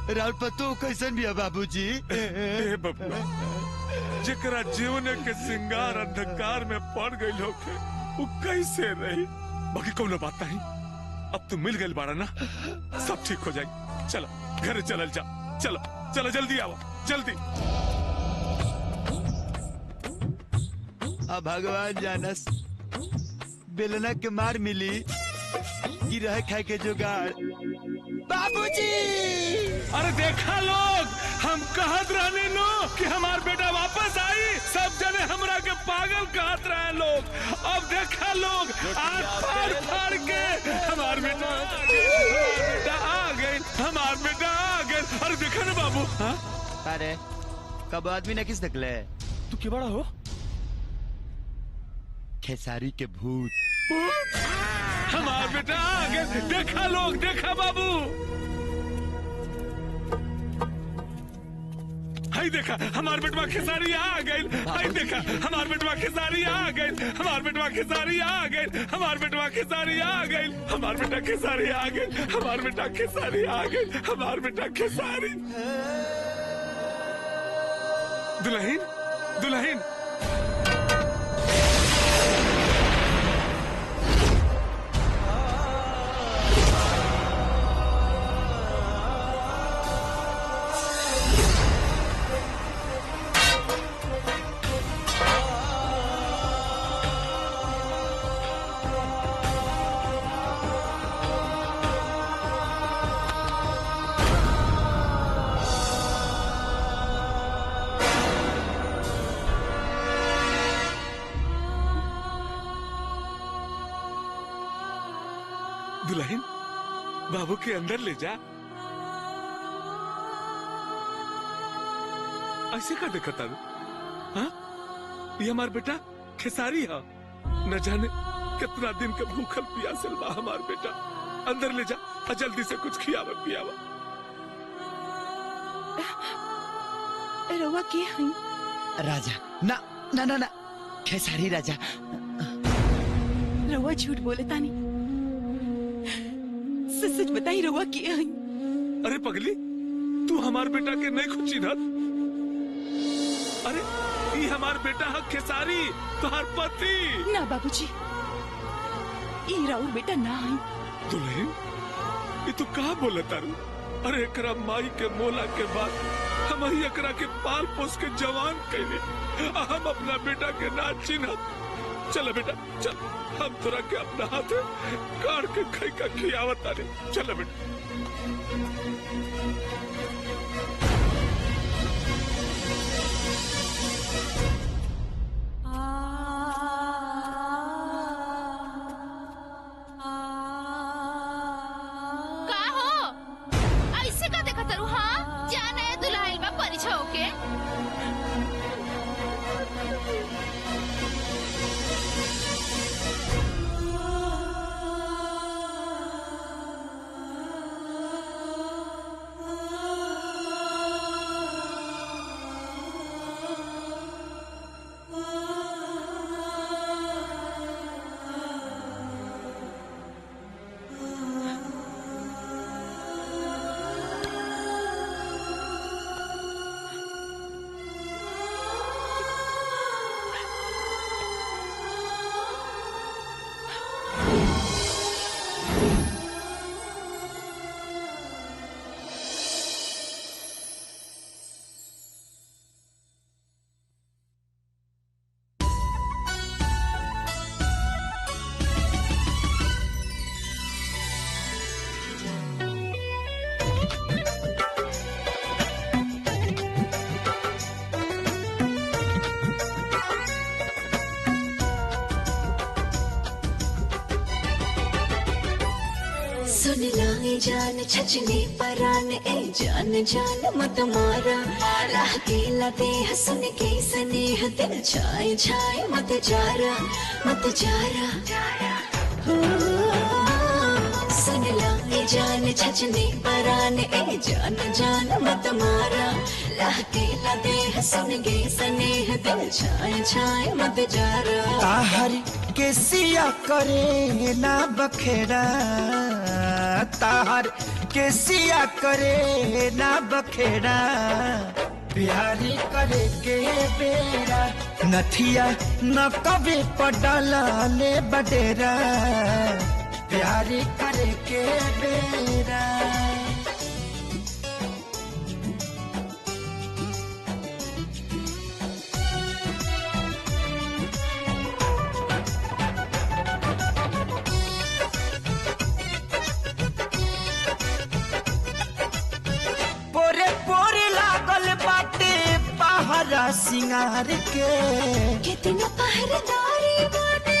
राउत पतो कैसन भी है बाबूजी? ए बबुआ, जेकरा जीवन के सिंगार अंधकार में पड़ गई होके वो कैसे रही? बाकी कोनो बात नहीं, अब तू मिल गई बाड़ा ना, सब ठीक हो जाए। चलो घरे चलल जा, चलो चलो जल्दी आओ, जल्दी। अब भगवान जानस बेलना के मार मिली कि रह खाए के जुगाड़। बाबूजी! अरे देखा लोग, हम कहत रहने लो कि हमार बेटा वापस आई, सब जने हमरा के पागल कहत रहे लोग। अब देखा लोग, आज फाड़ फाड़ के हमार बेटा आ गए, हमार बेटा आ गए। अरे देखा ना बाबू। हाँ? अरे कब आदमी ने किस निकले? तू क्या बड़ा हो? खेसारी के भूत। हमार बेटा आ गए, देखा लोग, देखा बाबू। हाय देखा, हमार बेटवा खेसारी आ गए। हाय देखा, हमार बेटवा खेसारी आ गए, हमार बेटवा खेसारी आ गए, हमार बेटवा खेसारी आ गए, हमार बेटा खेसारी आ गए, हमार बेटा खेसारी आ गए, हमार बेटा खेसारी। दुल्हन, दुल्हन। दुल्हन, बाबू के अंदर ले जा। ऐसे का देखा था? हाँ? ये हमार बेटा खेसारी है। न जाने कितना दिन का भूखल प्यासल बा हमार बेटा। अंदर ले जा और जल्दी से कुछ खियावा पियावा। रवा के हई? राजा। ना ना ना ना, खेसारी राजा। रवा झूठ बोले तानी, सच सच बताई रवा के हई? अरे पगली, तू हमार बेटा के नहीं खुची ना? अरे ये हमार बेटा है खेसारी, तुम्हार पति। ना बाबूजी, ये राउर बेटा ना हई। दुल्हन, ये तू कहा बोला तारू? अरे एकरा माई के मोला के बाद हम ही एकरा के पाल पोस के जवान कैले, हम अपना बेटा के ना चिन्हत। चल बेटा चल, हम तोरा के अपना हाथ काट के खाई का खियावत तारे। चल बेटा। का हो? ऐसे का देखा तारू? हाँ, जाना है दुल्हन में परिचय होके। सुन लाई जान छचने परान ए जान जान मत मारा राह केला दे हसन के स्नेह दिल छाए छाए मत जारा हो सुन लाई जान छचने परान ए जान जान मत मारा राह केला दे हसन के स्नेह दिल छाए छाए मत जारा ताहर के सिया करे ना बखेड़ा ताहर के सिया करे ना बखेड़ा प्यारी करे के बेरा नथिया न कभी पडला ले बडेरा प्यारी करे के बेरा सिंगार के कितना पहरेदारी बाटे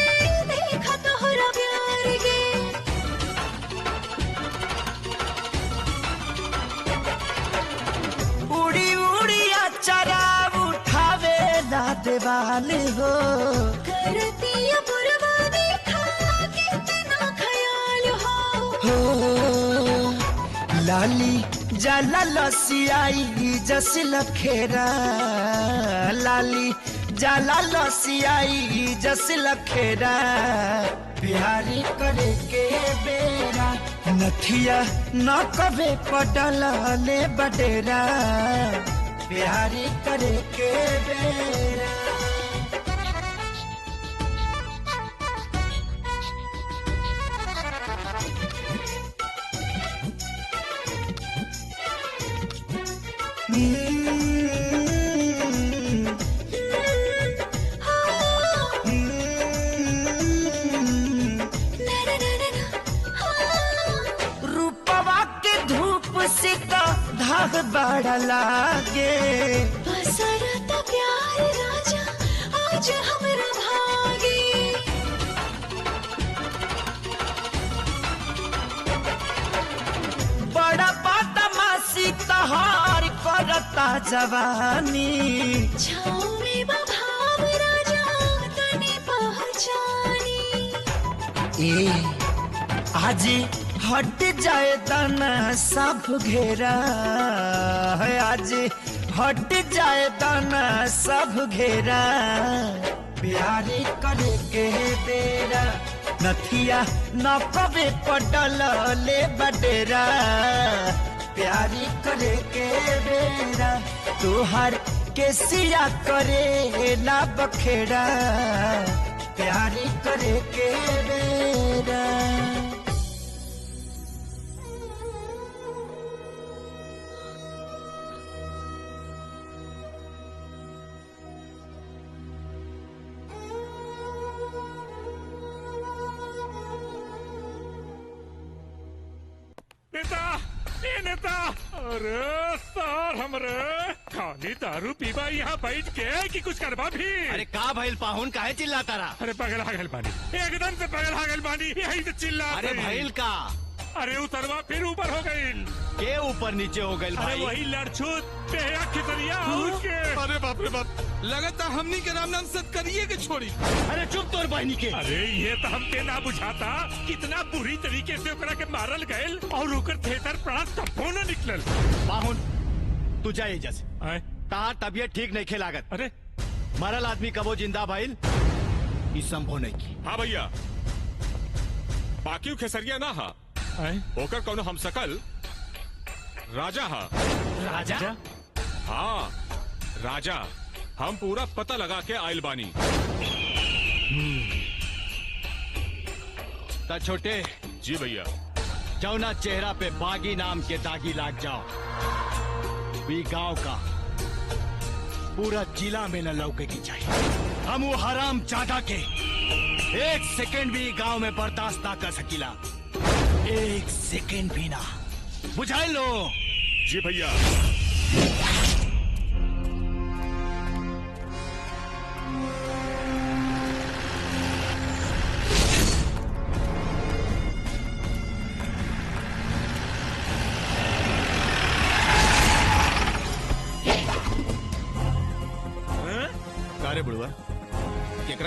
देखा तोहरा प्यार के उड़ी उड़ी अचरा उठावे ना देवाल हो करती पुरवा देखा कितना ख्याल हो लाली जाला लसियाई जस लखेरा लाली जाला लसियाई जस लखेरा प्यारी करे के बेरा नथिया न कभी पडला ले बडेरा प्यारी करे के बेरा रूपवा के धूप से तो धाग बड़ा लागे बसरता प्यार राजा आज हमरा भागे बड़ा बदमाशी तहार करता जवानी छाँव में बभाव राजा तने पहचानी ए आज हट जाए दाना सब घेरा आज हट जाए दाना सब घेरा प्यारी करे के बेरा नथिया न कभी पडल ले बडेरा प्यारी करे के बेरा तुहार के सिया करे ना बखेड़ा प्यारी करे के बेरा नेता ए नेता अरे सर हमरे खाली दारू पीबा यहाँ बैठ के कि कुछ करबा भी अरे का भइल पाहुन काहे चिल्लाता रहा अरे पगल हागल बानी एकदम से पगल हागल बानी यही से चिल्ला अरे भइल का अरे उतरवा फिर ऊपर हो गई के ऊपर नीचे हो गई अरे भाई वही लड़छूत बेहया खितरिया उसके अरे बाप रे बाप लगता हमनी के राम नाम सत करिए के छोड़ी अरे चुप तोर बहनी के अरे ये तो हमके ना बुझाता कितना बुरी तरीके से ओकरा के मारल गयल और ओकर थेतर प्राण तब्बो न निकलल पाहुन तू जा एजा से तार तबियत ठीक नहीं खेलागत अरे मरल आदमी कबो जिंदा भइल ई संभव नहीं की हाँ भैया बाकी खेसरिया ना हा ओकर कौनो हम सकल राजा हा राजा हाँ राजा हम पूरा पता लगा के आयल बानी ता छोटे जी भैया जौना चेहरा पे बागी नाम के दागी लाग जाओ भी गांव का पूरा जिला में न लौके की चाहिए हम वो हराम चाटा के एक सेकंड भी गांव में बर्दाश्त ना कर सकीला एक सेकंड भी ना बुझाई लो जी भैया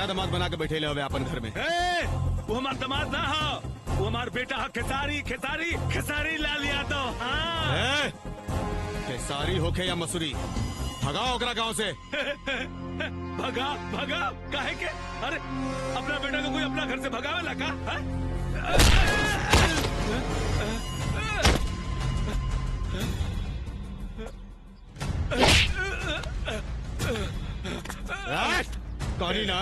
केकरा दामाद बना के बैठे ले हवे अपन घर में। वो हमार दामाद ना हो, वो हमार बेटा है खेसारी खेसारी खेसारी लाल यादव। हाँ। खेसारी होके या मसूरी, भगाओ ओकरा गांव से। भगा भगा काहे के? अरे अपना बेटा को कोई अपना घर से भगावे ला का? कहानी ना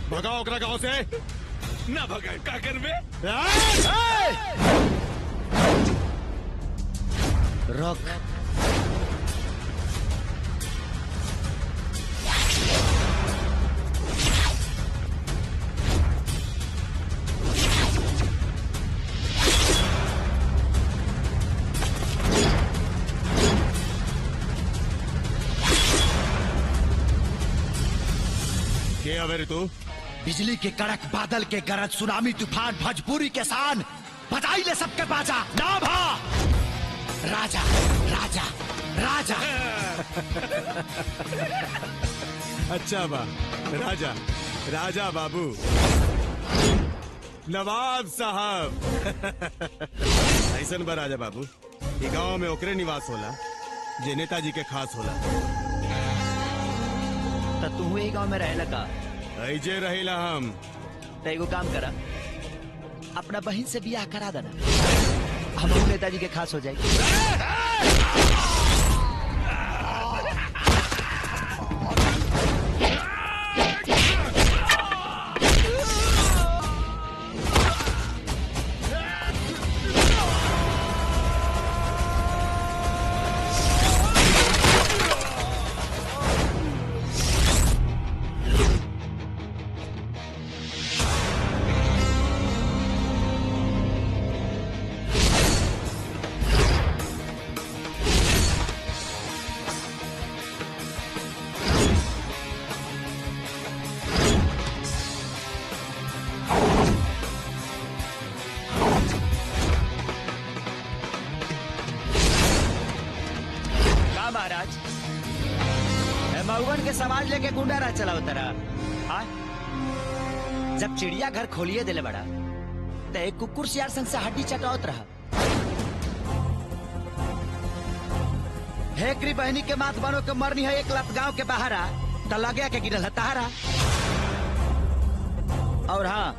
भगाओ ओकरा गांव से। ना भगा का कर में? रोक। के अवेरी तू? बिजली के कड़क, बादल के गरज, सुनामी तूफान, भोजपुरी के शान, बधाई ले सबके बाजा। नाम हा राजा राजा राजा। अच्छा बा, राजा राजा बाबू, नवाब साहब। ऐसन बा राजा बाबू, ये गांव में ओकरे निवास होला जे नेताजी के खास होला। तो तू ही गांव में रहेला का? ऐजे रहिला हम। तो एगो काम करा, अपना बहन से बियाह करा देना, हम नेताजी के खास हो जाएगी। मऊगन के समाज लेके गुंडा राज चला उतरा। जब चिड़िया घर खोलिए दिले बड़ा तो एक कुकुर सियार संग से हड्डी चटावत रहा। हेकरी बहनी के मात बनो के मरनी है एक लत गांव के बाहर आ तो लगे के गिरल तारा। और हाँ,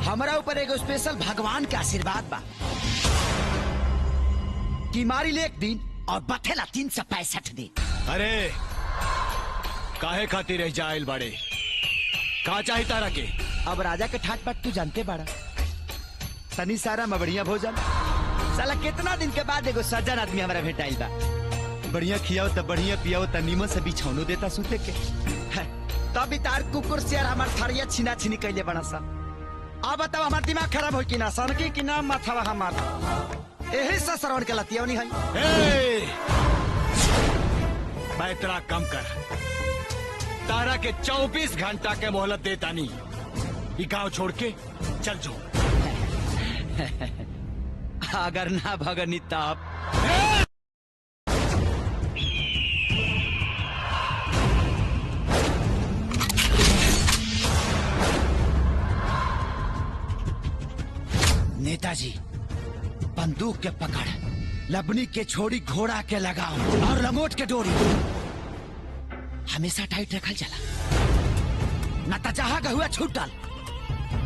हमारा ऊपर एगो स्पेशल भगवान के आशीर्वाद बा कि मारी ले एक दिन और बथेला 365 दिन। अरे काहे खातिर रह जाइल बाड़े, का चाही तारा के? अब राजा के ठाट बाट तू जानते बाड़ा, तनी सारा मबड़िया भोजन। साला कितना दिन के बाद एगो सज्जन आदमी हमारा भेटाइल बा। बढ़िया खियाओ त बढ़िया पियाओ त नीमन से बिछौनो देता सुते के। तब तार कुकुर सियार हमार थरिया छीना छीनी कैले बड़ा सा। अब बताओ हमार दिमाग खराब हो कि ना, सनकी कि ना माथावा हमार यही से श्रवण के लतिया नहीं है। पैतरा कम कर, तारा के 24 घंटा के मोहलत देता नहीं, ये गांव छोड़ के चल जाओ। अगर ना भगनी तब नेताजी बंदूक के पकड़, लबनी के छोड़ी घोड़ा के लगाओ और लंगोट के डोरी हमेशा टाइट रखल चला, न तो जहां का हुआ छूटल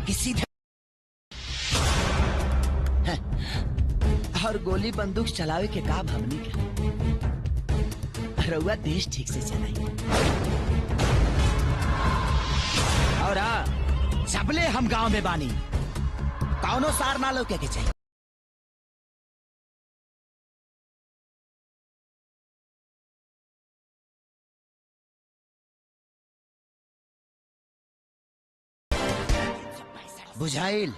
कि सीधे। और गोली बंदूक चलावे के काम हमनी के रउआ देश ठीक से चलाई। और हाँ, सबले हम गांव में बानी, कौनो सार ना लौके के चाहिए। बुझाइल?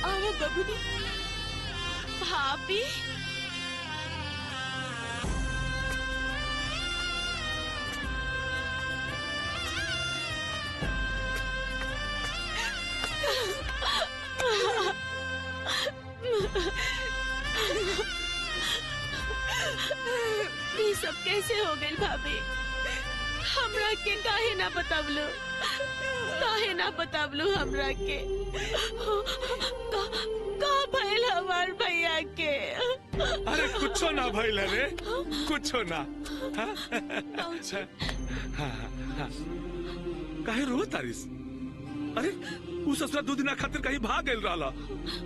आओ बबुनी। भाभी ये सब कैसे हो गई भाभी? हमरा के काहे ना बतावलो? काहे ना बतावलो हमरा के? का भइल हमार भैया के? अरे कुछो ना भइल रे, कुछो ना। काहे रो तारिस? अरे उ ससुरा 2 दिन खातिर कहीं भाग गइल रहला।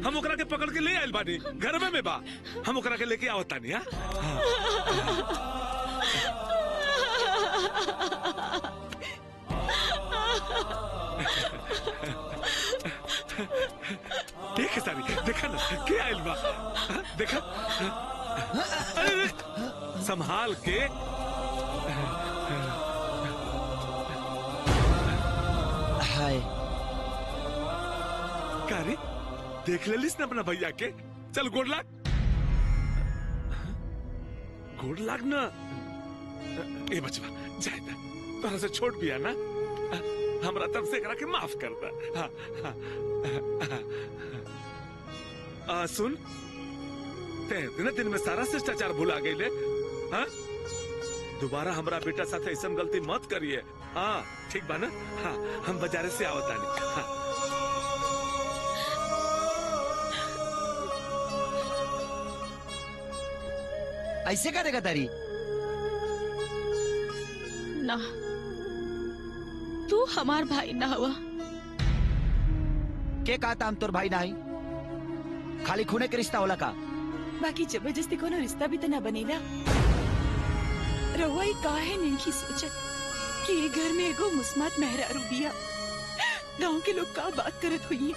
हम ओकरा के पकड़ के ले आइल बानी, घर में बा। हम ओकरा के लेके आवत तानी। देख सारी, देखा ना के आइल बा, देखा। अरे संभाल के। हाय कारी देख लेलिस ना अपना भैया के? चल गोड़ लाग, गोड़ लाग ना। ए बचवा जाए ना, तोरा से छोट बिया ना, हमरा तरफ से एकरा के माफ कर दा। सुन, ते दिन में सारा शिष्टाचार भुला गईले। हाँ, दोबारा हमरा बेटा साथ ऐसा गलती मत करिए। हाँ ठीक बा ना? हाँ हम बाजारे से आवतानी। हाँ ऐसे करेगा तारी? ना, तू हमार भाई ना हुआ। के कहता हम तोर भाई ना ही? खाली खूने के रिश्ता होला का? बाकी जबरदस्ती कोनो रिश्ता भी तो ना बनेला। रहुआ काहे नहीं सोचत कि ये घर में एगो मुस्मात मेहरारू बिया। गांव के लोग का बात करत हुई?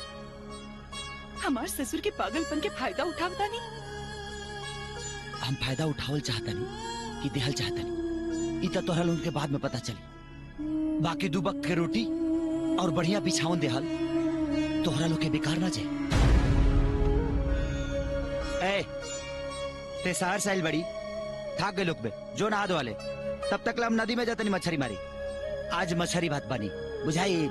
हमार ससुर के पागलपन के फायदा उठावता नहीं। हम फायदा उठावल चाहता नहीं कि देहल चाहता नहीं, इतना तोहरा लोगन के बाद में पता चली। बाकी 2 वक्त के रोटी और बढ़िया बिछावन देहल तोहरा लोग के बेकार ना जाए। ए, ते शहर साइल बड़ी थाक गए लोग में जो नहा वाले, तब तक हम नदी में जाते नहीं मछली मारी। आज मछली भात बनी, बुझाई?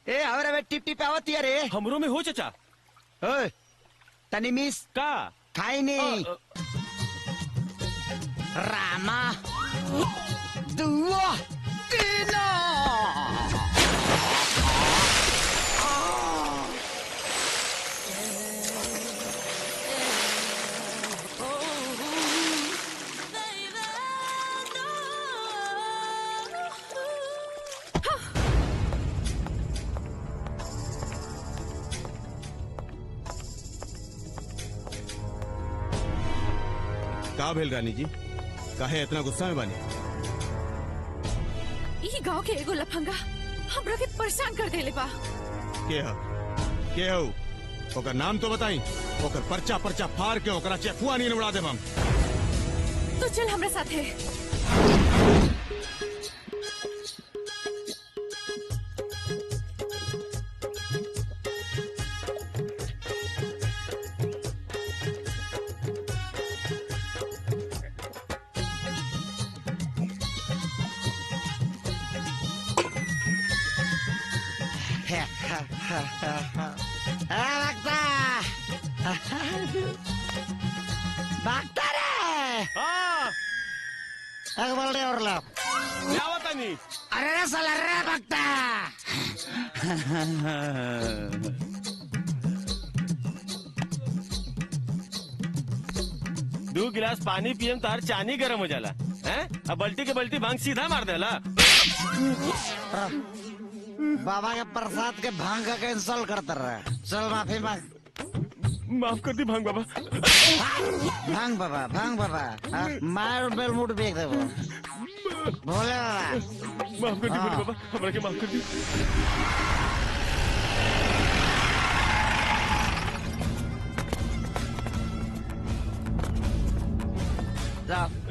ए हमारा वे टिप टिप आवत रे। हमरो में हो चाचा। ओए तनी मिस का खाई नहीं। रामा दुआ तीना। का भेल रानी जी? काहे इतना गुस्सा में बानी? ई गांव के एगो लफंगा हमरा के परेशान कर देले बा। के हो? ओकर नाम तो बताई, ओकर पर्चा पर्चा फाड़ के ओकरा चेफुआ नहीं उड़ा देब हम। तो चल हमरा साथे। भागता रे। बोल रहे और लोग क्या बता नहीं? अरे रे साला रे भागता। 2 गिलास पानी पियम तार चानी गरम हो जाला हैं? अब बल्टी के बल्टी भांग सीधा मार देला। बाबा के प्रसाद के भांग का इंस्टॉल करता रहा। चल माफी मांग। माफ कर दी भांग बाबा। भांग बाबा, भांग बाबा। मार बेल मुड़ बेच दे वो। भोले बाबा माफ कर दी भोले बाबा, हमरा के माफ कर दी।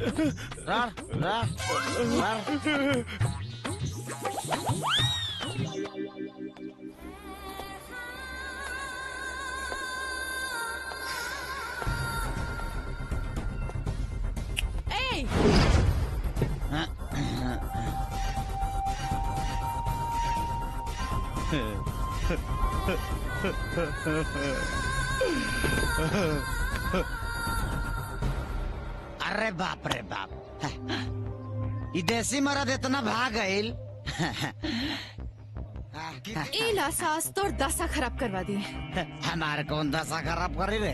ए, अरे बाप रे बाप, ई देसी मर्द इतना भाग गईल। इला सास तोर दशा खराब करवा दी। हमारे कौन दशा खराब करी रे?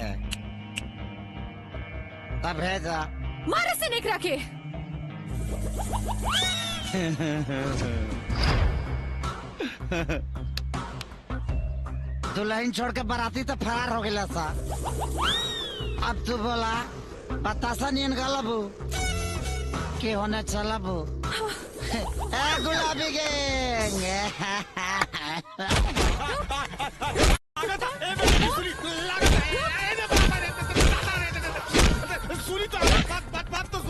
तब भेजा मारे से निकरा के। दुल्हन छोड़ के बाराती तो फरार हो गया सा। अब तू बोला बतासा नहीं गलबू के होने चलबू। ए गुलाबी गैंग।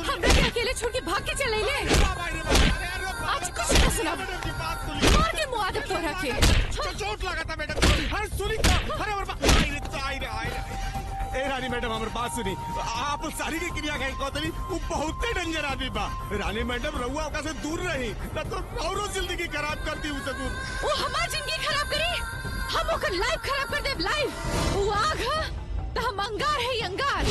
हमने के अकेले छोड़ के भाग के चले ले। आज कुछ न सुना। मार के मुँह आदम तो रखे। चोट लगा था मैडम। अरे सुनी क्या? अरे ए रानी मैडम हमारे बात सुनी। आप सारी की क्रिया कहीं कोतली वो बहुत डेंजर आदमी बा। रानी मैडम रहुआ ओका से दूर रही ना तो औरो जिंदगी खराब करती उसे दूर। वो हमारी जिंदगी खराब करी। हम ओकर लाइफ खराब कर दे लाइफ। वो आग है तो हम अंगार है अंगार।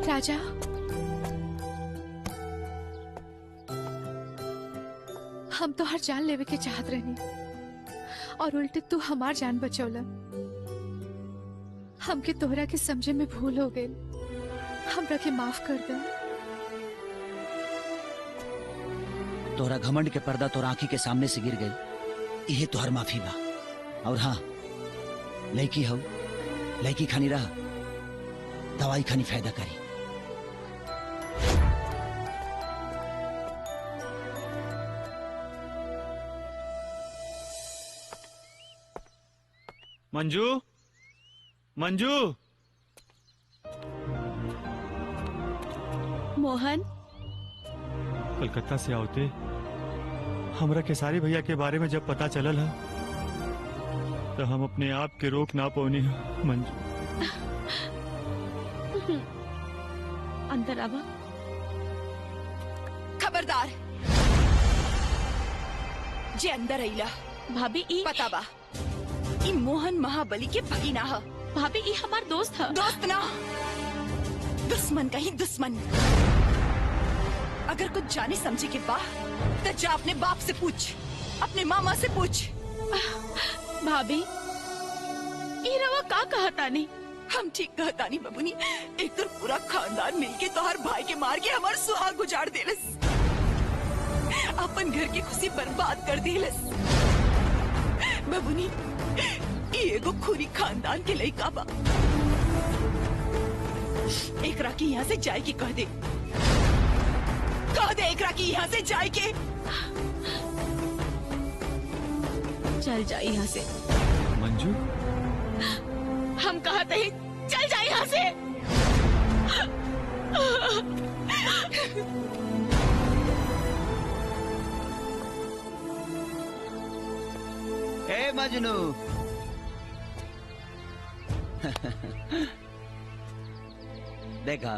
राजा, हम तो हर जान लेवे के चाहत रहनी और उल्टे तू हमार जान बचौला। हमके तोहरा के समझे में भूल हो गई। हमरा के माफ कर दे। तोहरा घमंड के पर्दा तोर आंखी के सामने से गिर गई। यही तोहर माफी बा। और हाँ, लड़की हो, लड़की खानी रहा, दवाई खानी फायदा करी। मंजू, मंजू। मोहन, कलकत्ता से आओते हमरा खेसारी भैया के बारे में जब पता चलल है तो हम अपने आप के रोक ना पौनी है। मंजू, अंदर आवा। खबरदार, जे अंदर आइला। भाभी ई पता बा, ई मोहन महाबली के भगीना है। भाभी ई हमार दोस्त है। दोस्त ना, दुश्मन का ही दुश्मन। अगर कुछ जाने समझे के बा तो जा अपने बाप से पूछ, अपने मामा से पूछ। भाभी ई रवा का कहतानी? हम ठीक कहतानी बबुनी। एक तो पूरा खानदान मिलके तोहर भाई के मार के हमार सुहाग उजाड़ देलस, अपन घर की खुशी बर्बाद कर देलस। बबुनी ई एगो खूनी खानदान के लइका बा। एकरा की यहाँ से जाए की कह दे, कह दे एकरा की यहाँ से जाए के। चल जा यहाँ से। मंजू हम कहते ही चल जा यहाँ से। ए मजनू देखा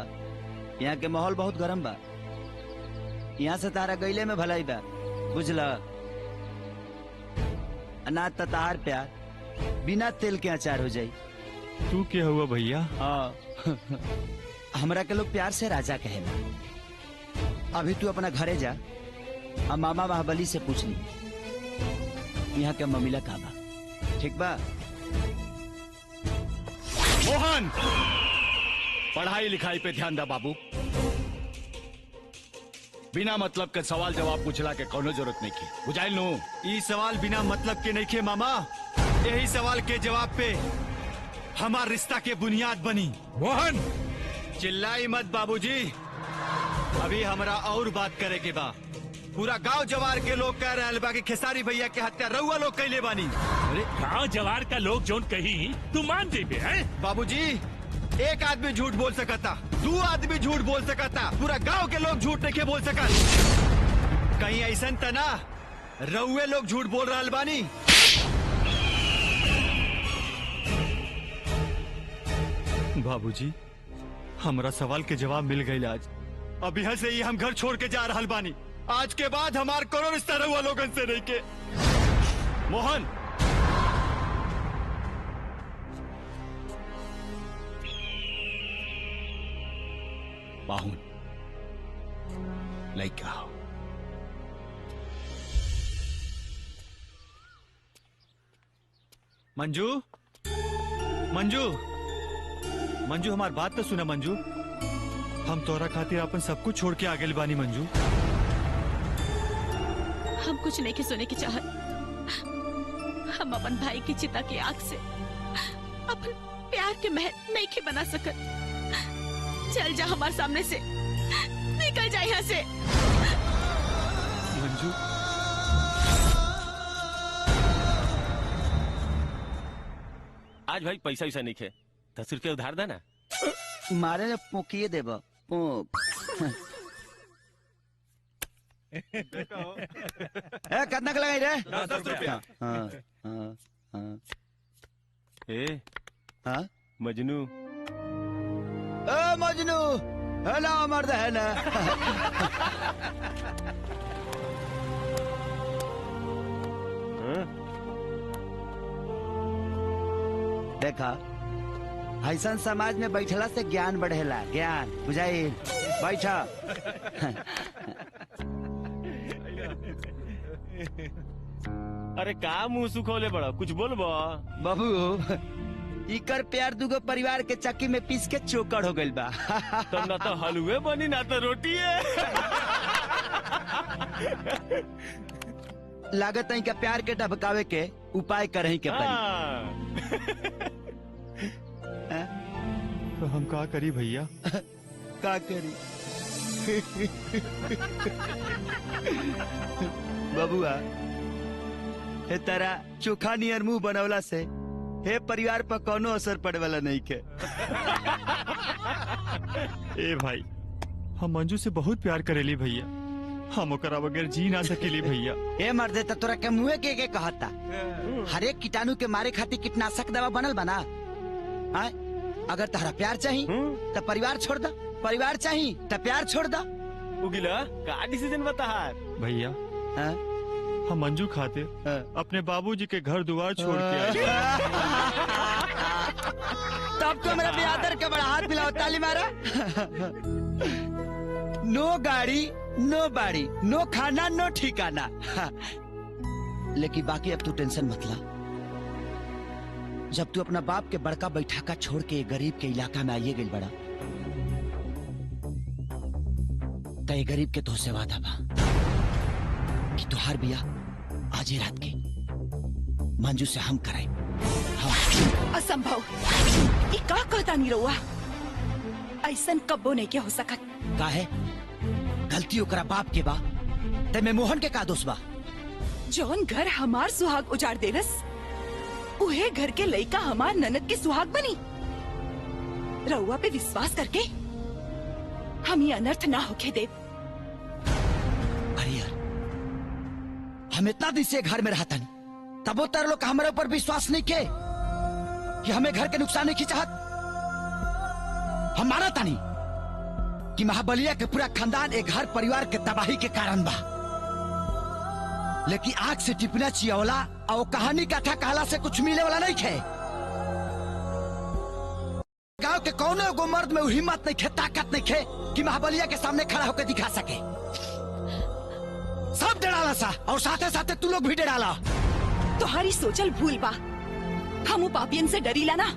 यहाँ के माहौल बहुत गरम बा। यहाँ से तारा गईले में भलाई बा, बुझला? अनाज तार प्यार बिना तेल के अचार हो जाई। तू क्या हुआ भैया? हाँ हमरा के लोग प्यार से राजा कहेला। अभी तू अपना घरे जा, हम मामा महाबली से पूछ ली यहाँ के ममिला का बा, ठीक बा? मोहन, पढ़ाई लिखाई पे ध्यान दा बाबू। बिना मतलब के सवाल जवाब पूछला के कोनो जरूरत नहीं की, बुझाइल नु? ई सवाल बिना मतलब के नहीं खे मामा। यही सवाल के जवाब पे हमार रिश्ता के बुनियाद बनी। मोहन चिल्लाई मत बाबूजी, अभी हमरा और बात करे के बा। पूरा गांव जवार के लोग कह रहे बा कि खेसारी भैया के हत्या रउआ लोग कैले बानी। अरे गाँव जवार का लोग जोन कही तू मान जेबे हैं? बाबूजी एक आदमी झूठ बोल सकता, दो आदमी झूठ बोल सकता, पूरा गांव के लोग झूठ नहीं बोल सकत। कहीं ऐसा तना रउए लोग झूठ बोल रहा बानी। बाबूजी हमरा सवाल के जवाब मिल गई आज। अब यहाँ से ही हम घर छोड़ के जा रहा बानी। आज के बाद हमार कोनो रिश्ता रउआ लोगन से नहीं के। मोहन बाहुन लइका हो। मंजू मंजू मंजू हमार बात तो सुना मंजू। हम तोरा खातिर अपन सब कुछ छोड़ के आगे बानी मंजू। हम कुछ नहीं के सुने की चाहत। हम अपन भाई की चिता की आग से अपन प्यार के महल नहीं के बना सकत। चल जा हमारे सामने से, निकल जा यहाँ से। मंजू आज भाई पैसा वैसा नहीं खे, 10 रुपया उधार देना। मारे ने पोकिए देबा पोक। कितना का लगाई रे? 10 रुपया। हाँ हाँ हाँ। ए हाँ मजनू। ए मजनू है ना, मर्द है ना। देखा ऐसा समाज में बैठला से ज्ञान बढ़ेला, ज्ञान बुझाई। बैठा। अरे का मुंह सुखोले बड़ा, कुछ बोलबो? बाबू इकर प्यार दुगो परिवार के चक्की में पीस के चोकर हो गइल बा। तो ना तो हलवे बनी ना तो रोटी है। लागत है का प्यार के ढबकावे के उपाय करही के पड़ी। तो हम का करी भैया? का करी? बबुआ हे तारा चोखा नियर मुंह बनवला से हे परिवार पर कोनो असर पड़े वाला नहीं के। ए भाई हम मंजू से बहुत प्यार करेली भैया, हम ओकरा बगैर जी ना सकेली भैया। ए मर्दे तो तोरा के मुंह के कहता हर एक कीटाणु के मारे खातिर कीटनाशक दवा बनल बना। अगर तारा प्यार चाहिए तो परिवार छोड़ दा, परिवार चाहिए तो प्यार छोड़ दा। उगिला का डिसीजन बता भैया? हम मंजू खाते अपने बाबूजी के घर द्वार छोड़ के आए। तब तो मेरा बियादर के बड़ा हाथ मिलाओ, ताली मारा। नो गाड़ी, नो बाड़ी, नो खाना, नो ठिकाना। लेकिन बाकी अब तू टेंशन मत ला। जब तू अपना बाप के बड़का बैठाका छोड़ के गरीब के इलाका में आइए गई बड़ा, तो ये गरीब के तो से वादा बा कि तुहार बिया आज ही रात के मंजू से हम कराए। असंभव। ये का कहता नहीं रहुआ, ऐसन कब्बो नहीं के हो सकत। का है गलती ओकरा बाप के बा, ते में मोहन के का दोष बा? जौन घर हमार सुहाग उजाड़ देलस, उहे घर के लइका हमार ननद के सुहाग बनी। रहुआ पे विश्वास करके हम ये अनर्थ ना होके देव। अरे यार, हम इतना दिन से घर में रहता नहीं, तब वो तार लोग हमारे ऊपर विश्वास नहीं के कि हमें घर के नुकसान नहीं की चाहत। हम माना था नहीं कि महाबलिया के पूरा खानदान एक घर परिवार के तबाही के कारण बा, लेकिन आग से टिपना चियवला और कहानी कथा कहला से कुछ मिले वाला नहीं खे। गांव के कौने एगो मर्द में हिम्मत नहीं खे, ताकत नहीं खे कि महाबलिया के सामने खड़ा होकर दिखा सके। सब डराला सा, और साथे साथे तू लोग भी डराला। तुम्हारी सोचल भूल बा। हम पापियन से डरीला ना,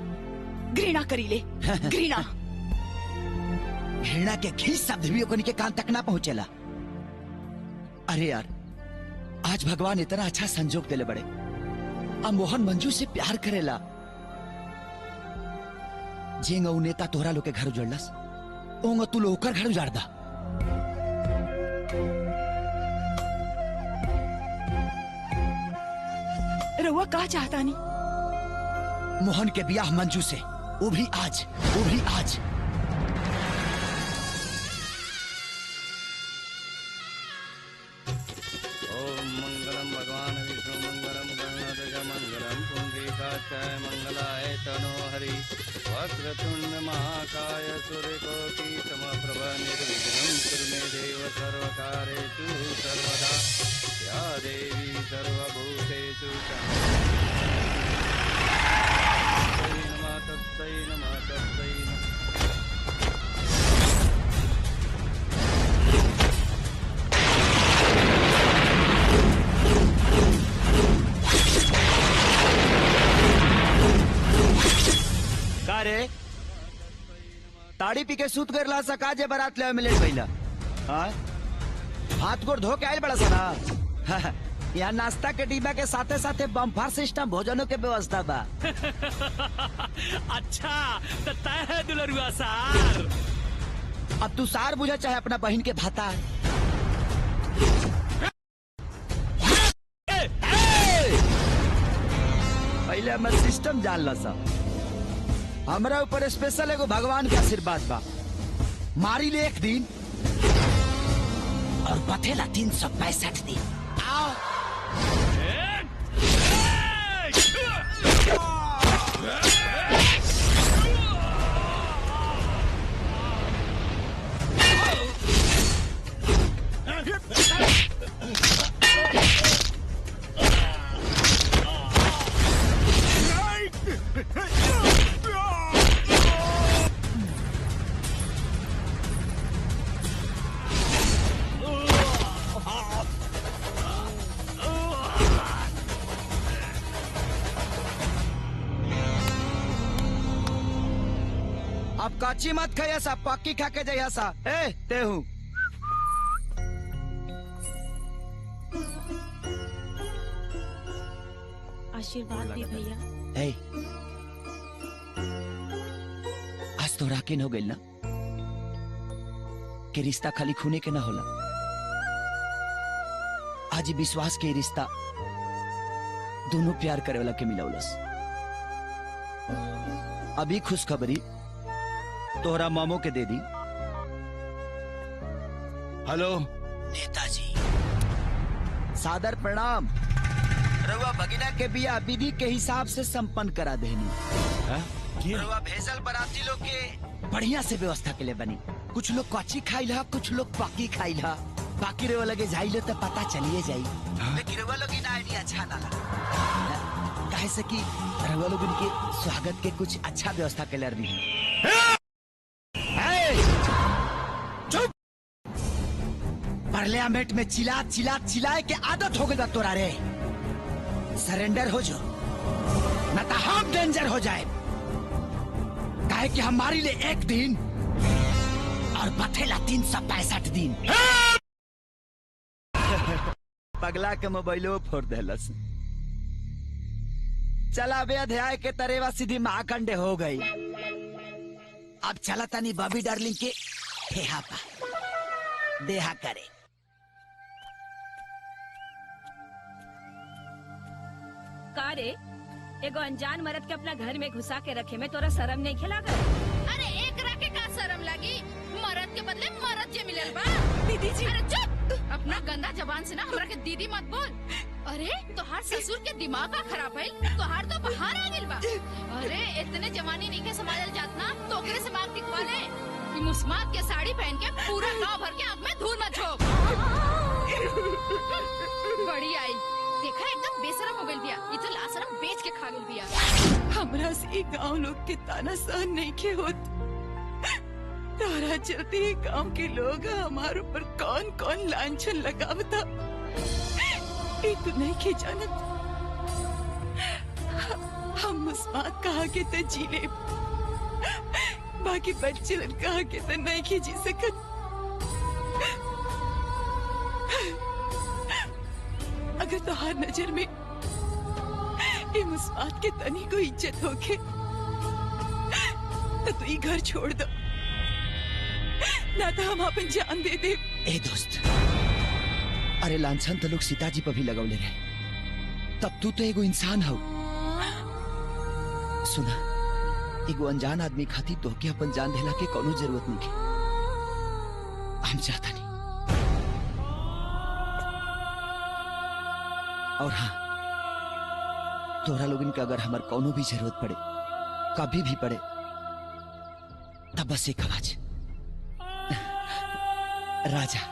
घृणा करीले। घृणा घृणा के घी शब्द भी ओकनी के कान तक ना पहुंचेला। अरे यार, आज भगवान इतना अच्छा संजोग देले बड़े, अब मोहन मंजू से प्यार करेला। जेंगा उ नेता तोहरा लोग के घर उजड़लस, ओंगा तू लोग घर उजाड़ दा। रहुआ का चाहता नहीं? मोहन के ब्याह मंजू से, वो भी आज, वो भी आज। ओम मंगलम भगवान विष्णु मंगलम गणनाथ मंगलम पुंडरीकाक्षाय मंगलाय तनो हरि वक्रतुंड महाकाय सूर्यकोटि समप्रभ निर्विघ्नं कुरु मे देव सर्वकार्येषु सर्वदा या देवी सर्वभूतेषु तस्मै नमः तस्मै नमः। का रे ताड़ी पी के सूत कर ला सका जे बारात ले मिले पहिला। हाँ? हाथ गोड़ धो के आयल बड़ा सारा। यहाँ नाश्ता के डिब्बा के साथे साथे बम्फर सिस्टम भोजनों के व्यवस्था बा। अच्छा तो तय है दुलरुआ सार। अब तू सार बुझा चाहे अपना बहन के भाता। पहले हमारे सिस्टम जान ला सा, हमारा ऊपर स्पेशल एगो भगवान का आशीर्वाद बा। मारी ले एक दिन और बथेला 365 दिन। आओ अब काची मत खाया सा, पक्की खा के जाया सा। ए ते हूँ आशीर्वाद दे भैया। ए, आज तो राकिन हो गई ना कि रिश्ता खाली खूने के ना होला। आज ही विश्वास के रिश्ता दोनों प्यार करे वाला के मिलावलस। अभी खुशखबरी तोहरा मामो के दे दी। हेलो नेताजी, सादर प्रणाम। रउआ भगिना के बिया विधि के हिसाब से संपन्न करा देनी। रउआ भेजल बराती लोग के बढ़िया से व्यवस्था के लिए बनी। कुछ लोग कच्ची खाइल हा, कुछ लोग पक्की खाइल हा। बाकी रउआ लगे जाइले तो पता चलिए जाई। लेकिन रउआ लोग ना आइडिया अच्छा ना लगा। काहे से कि रउआ लोगन के स्वागत के कुछ अच्छा व्यवस्था कैले रही। चुप! पार्लियामेंट में चिल्लाए के आदत हो गई बा तोरा रे। सरेंडर हो जो न तो हम डेंजर हो जाए। काहे कि हमारी लिए एक दिन और बथेला 365 दिन। पगला के मोबाइलो फोड़ देलस। चला बे अध्याय के तरेवा सीधी महाकंडे हो गई। अब चला तनी बॉबी डार्लिंग के हेहा पा देहा करे। का रे एगो अनजान मर्द के अपना घर में घुसा के रखे में तोरा शर्म नहीं खिला कर? अरे एक रखे का शर्म लगी, मरद के बदले मरद जे मिलल बा। दीदी जी अरे चुप! अपना गंदा जबान से ना हमरा के दीदी मत बोल। अरे तोहार ससुर के दिमाग का खराब है, तोहार तो बाहर आ गेल बा। अरे इतने जवानी नहीं के संभालल जात ना, तो ओकरे से मांग टिकवा ले। ई मुस्मात के साड़ी पहन के पूरा गांव भर के आँख में धूल मत झोंक। बड़ी आई देखा एकदम बेशरम हो गइल बिया। ई तो लाशरम बेच के खा गेल बिया। हमरा से गांव लोग के ताना सहन नहीं के होत। तारा चलते ही गांव के लोग हमारे ऊपर कौन कौन लांछन लगावता ये तो नहीं के जानत। हम मुस्मात कहा के तो जी ले, बाकी बच्चे कहा के तो नहीं के जी सकत। अगर तोहार नजर में ये मुस्मात के तनी को इज्जत होके तो तू ये घर छोड़ दो, ना तो हम अपन जान दे दे। ए दोस्त, अरे लांछन तो लोग सीताजी पर भी लगौले रहे, तब तू तो एगो इंसान हो। सुना, एगो अनजान आदमी खातिर तोहके अपन जान देला के कोनो जरूरत नहीं है। हम चाहता नहीं। और हाँ, तोरा लोगन के अगर हमार कोनो भी जरूरत पड़े, कभी भी पड़े, तब बस एक आवाज, राजा।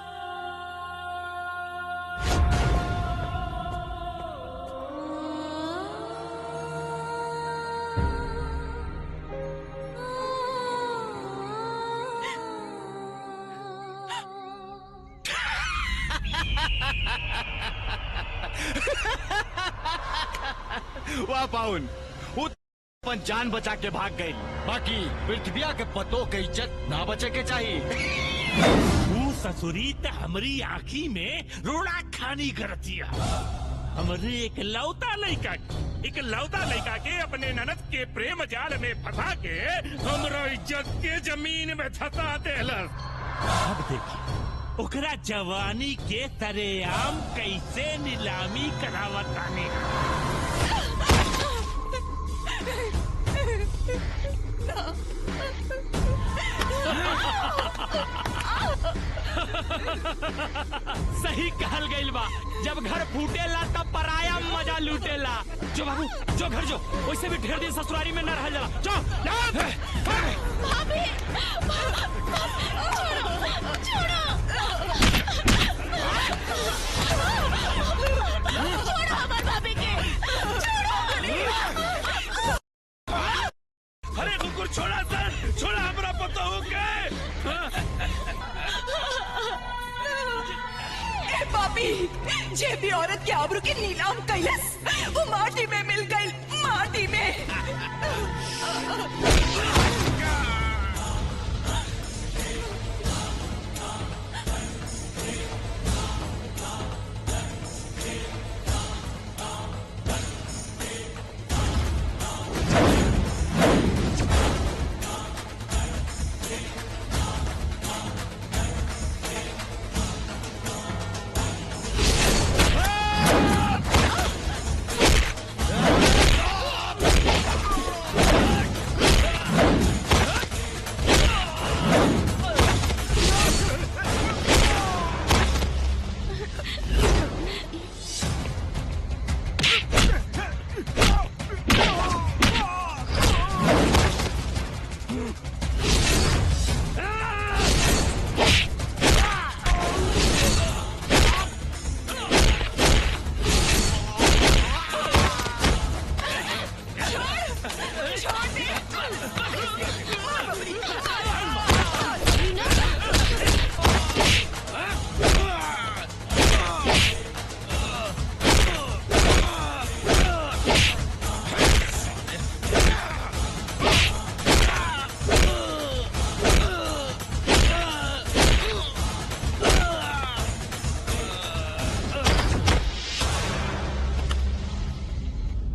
वाह पाउन, वो अपन जान बचा के भाग गई, बाकी पृथ्वी के पतों के इज्जत ना बचे के चाहिए। तू ससुरी त हमारी आँखी में रोड़ा खानी करतिया। हमारे एक लौता लड़का के अपने ननद के प्रेम जाल में फंसा के हमरा इज्जत के जमीन में धसा देलस। अब देखिए ओकरा जवानी के तरेआम कैसे नीलामी करावतानी। सही कहल गइल बा, जब घर फूटेला तब पराया मजा लूटेला। जो बाबू जो घर जो, वैसे भी ढेर दिन ससुरारी में न रहल जाला। जो भाभी, छोड़ो, छोड़ो हमार भाभी के, छोड़ो। अरे कुकुर छोड़ा सर, छोड़ा हमरा पता हो गए। पापी, जे भी औरत के आबरू के नीलाम कैलस, वो माटी में मिल गई, माटी में।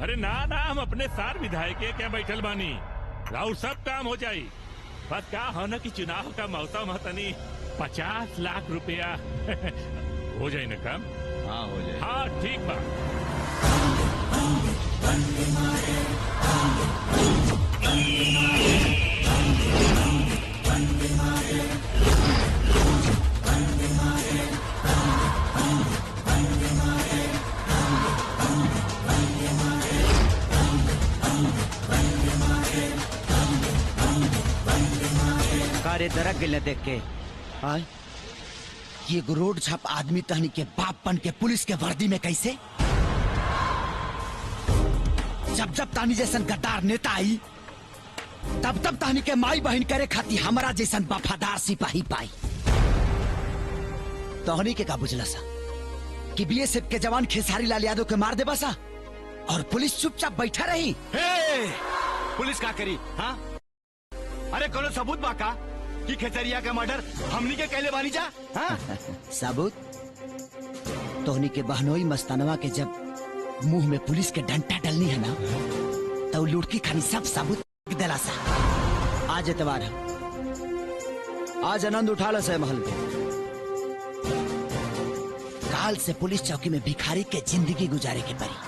अरे ना ना, हम अपने सार विधायक के क्या बैठल बानी, राउर सब काम हो जाई। बस क्या हो न कि चुनाव का मौसम है, तनी 50 लाख रुपया हो जाए न काम। हाँ हो जाए। हाँ ठीक बा। कारे दरक गिल देख के आय ये एगो रोड छाप आदमी तहनी के बाप बन के पुलिस के वर्दी में कैसे? जब जब तानी जैसन गद्दार नेता आई तब तब तानी के माई बहन करे खाती हमारा जैसन वफादार सिपाही पाई। तोहनी के का बुझला सा कि बीएसएफ के जवान खेसारी लाल यादव के मार दे बसा और पुलिस चुपचाप बैठा रही? पुलिस का करी? हाँ अरे कोनो सबूत बाका कि खेतरिया का मर्डर हमनी के कहले बानी जा? हाँ? सबूत? तोहनी के बहनोई मस्तानवा के जब मुंह में पुलिस के डंडा डलनी है ना तो लुटकी खानी सब सबूत दिला सा। आज एतवार है, आज आनंद उठा लो से महल के। काल से पुलिस चौकी में भिखारी के जिंदगी गुजारे के परी।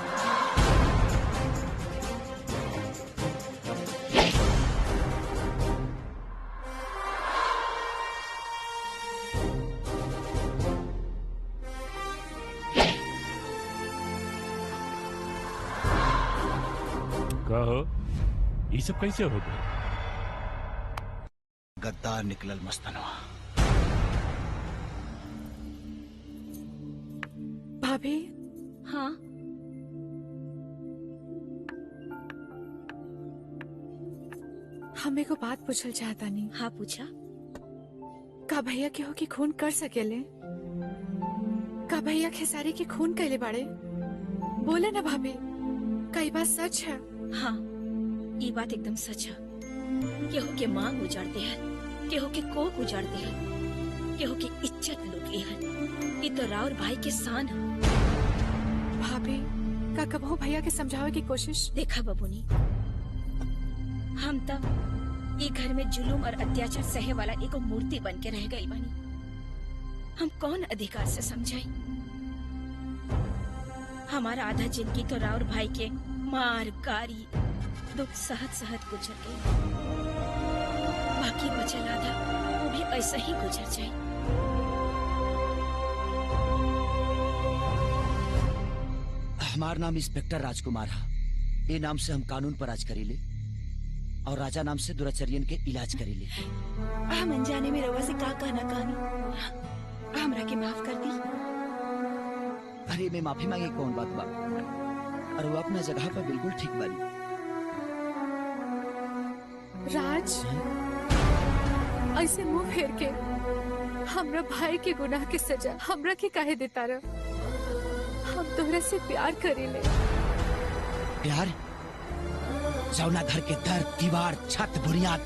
कहो ये सब कैसे हो गए? गद्दार निकलल मस्तानवा। भाभी। हाँ हमें को बात पूछल चाहता नहीं। हाँ पूछा। का भैया केहू की खून कर सकेले? का भैया खेसारी की खून कैले बाड़े? बोले ना भाभी, कई बात सच है। हाँ ये बात एकदम सच है। केहू के मांग उजाड़ते हैं, केहू के कोख उजाड़ते हैं, केहू की इज्जत लूटली है। ये तो राउर भाई के शान है। भाभी का कबहू भैया के समझावे की कोशिश? देखा बबूनी, हम तब ये घर में जुलूम और अत्याचार सहे वाला एक मूर्ति बन के रह गई बानी। हम कौन अधिकार से समझाई? हमारा आधा जिंदगी तो राउर भाई के मार गारी दुख सहत सहत गुजर गई। बाकी बचल आधा वो भी ऐसा ही गुजर जाए। हमार नाम इंस्पेक्टर राजकुमार है। ये नाम से हम कानून पर राज करीले और राजा नाम से दुराचर्यन के इलाज करीले। हम अनजाने में रवा से का कहना कहानी, हमरा के माफ कर दी। अरे मैं माफी मांगे कौन बात बा? और वो अपना जगह पर बिल्कुल ठीक बानी। राज ऐसे मुंह फेर के हमरा भाई के गुनाह के सजा हमरा के काहे देता रह? हम तोहरा से प्यार करेले। प्यार? जौना घर के दर दीवार छत बुनियाद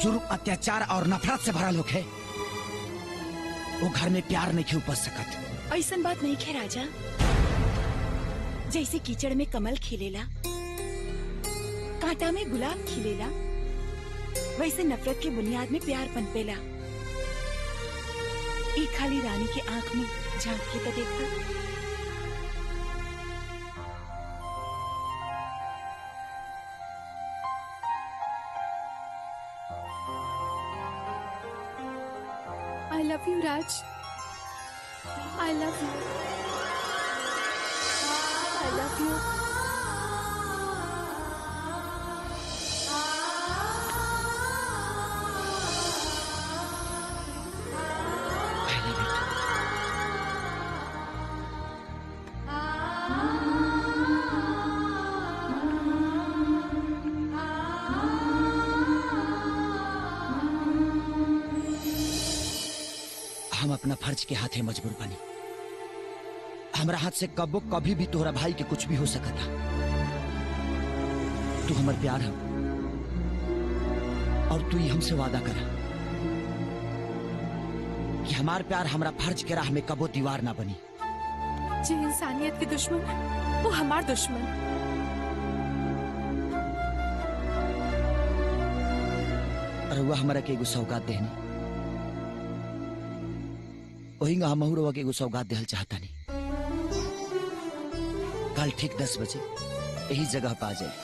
जुर्म अत्याचार और नफरत से भरा लोग है, वो घर में प्यार नहीं उपज सकत। ऐसा बात नहीं खे राजा। जैसे कीचड़ में कमल खिलेला, कांटा में गुलाब खिलेला, वैसे नफरत के बुनियाद में प्यार पनपेला। एक खाली रानी के आंख में झांक के तो देखता। I love you, Raj. I love you. I love you. हम अपना फर्ज के हाथे मजबूर बनी। हमरा हाथ से कबो कभी भी तोहरा भाई के कुछ भी हो सकता। तू हमार प्यार है और तू ही हमसे वादा करा कि हमार प्यार हमरा फर्ज के राह में कबो दीवार ना बनी। जो इंसानियत के दुश्मन वो हमार दुश्मन। रउआ हमारा के एगो सौगात देहनी, वही हमहू रउआ के एगो सौगात देहल चाहता नहीं। कल ठीक 10 बजे यही जगह पे आ जाए।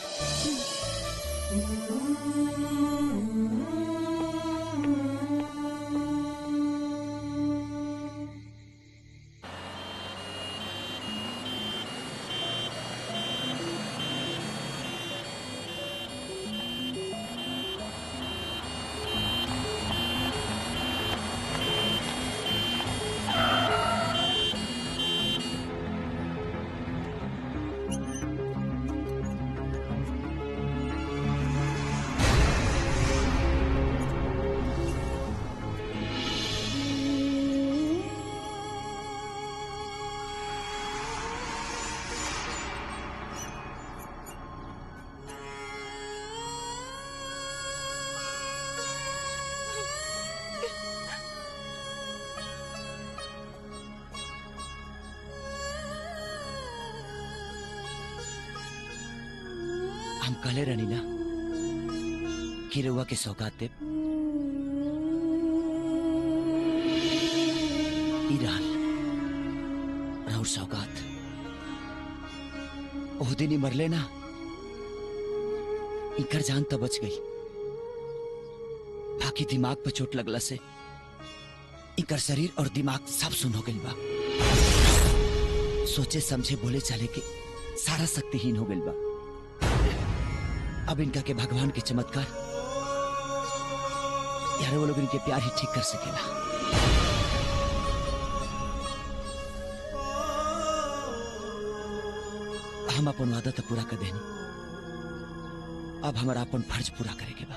हम कहले रहनी ना कि रउआ के सौगात देब। ई रहल राउर सौगात। ओह दिन ही मरले ना, इकर जान तो बच गई, बाकी दिमाग पे चोट लगला से इकर शरीर और दिमाग सब सुन हो गइल बा। सोचे समझे बोले चले के सारा शक्तिहीन हो गइल बा। अब इनका के भगवान के चमत्कार यार वो लोग इनके प्यार ही ठीक कर सकेला। हम अपन वादा तो पूरा कर देनी, अब हमारा अपन फर्ज पूरा करेंगे बा।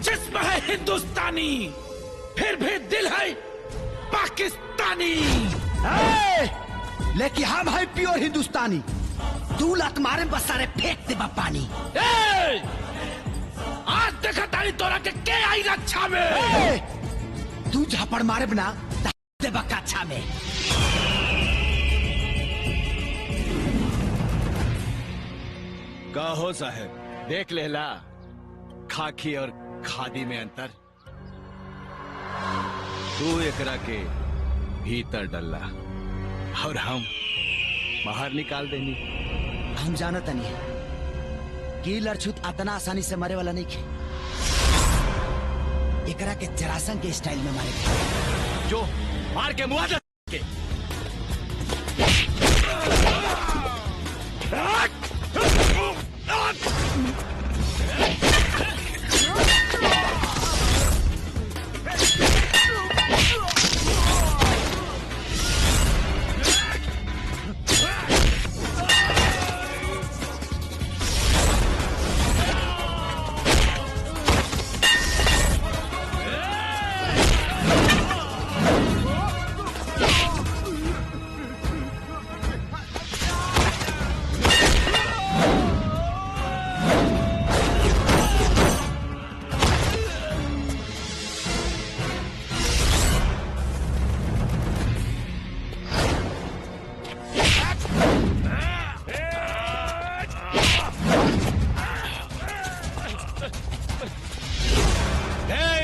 जिस्म है हिंदुस्तानी, फिर भी दिल है पाकिस्तानी। लेकिन हम है प्योर हिंदुस्तानी। तू लत मारे बस सारे फेंक दे पानी। आज देखा तारी तोरा के आई रक्षा में। तू झापड़ मारे बना दे बकाछा में। कहो साहब, देख लेला खाकी और खादी में अंतर। तू एकरा के भीतर डल्ला और हम बाहर निकाल देनी। हम जानत नहीं कि लड़छुत इतना आसानी से मरे वाला नहीं खे। एकरा के जरासंध के स्टाइल में मारे जो मार के मुआवजा के।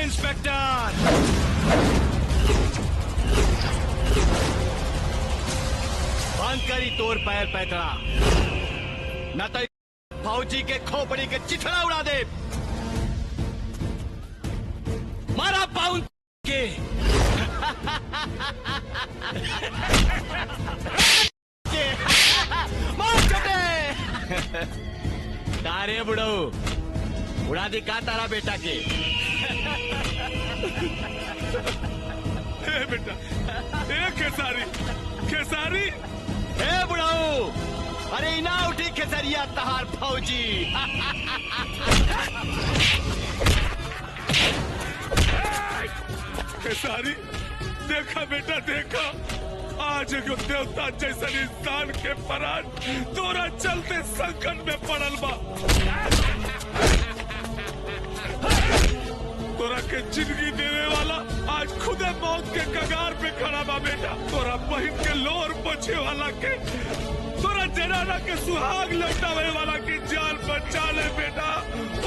इंस्पेक्टर, 1 बंद करी तोर पैर पैतरा, न तो फौजी के खोपड़ी के चिथड़ा उड़ा दे। मारा पाउन के मार चटे तारे बुढ़ऊ उड़ा दी का तारा बेटा के। ए बेटा, ए खेसारी, खेसारी, ए बुढ़ऊ, अरे इना उठी खेसरिया तहार फौजी। खेसारी, देखा बेटा देखा, आज एगो देवता जैसन इंसान के प्राण तोरा चलते संकट में पड़ल बा। तोरा के जिंदगी देने वाला आज खुदे मौत के कगार पे खड़ा बा बेटा। तोरा बहन के लोर बचे वाला के, तोरा जनाना के सुहाग लौटावे वाला की जान बचा ले बेटा।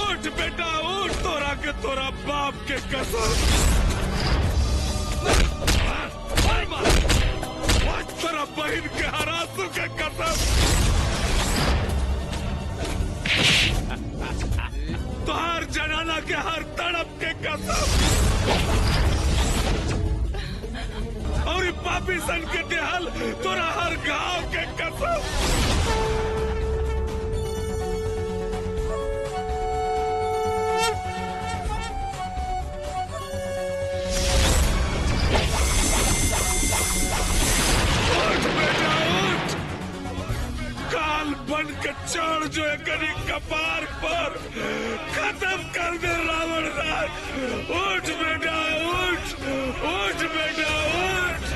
उठ बेटा उठ, तोरा के तोरा बाप के कसम। तोरा बहन के हरासू के कसम। तोहार जनाना के हर तड़प के कसम। और ई पापी सन के देहल तोरा हर घाव के कसम। काल बन के चढ़ जो एकरी कपार पर, खत्म कर दे रावण राज। उठ बेटा उठ, उठ बेटा उठ।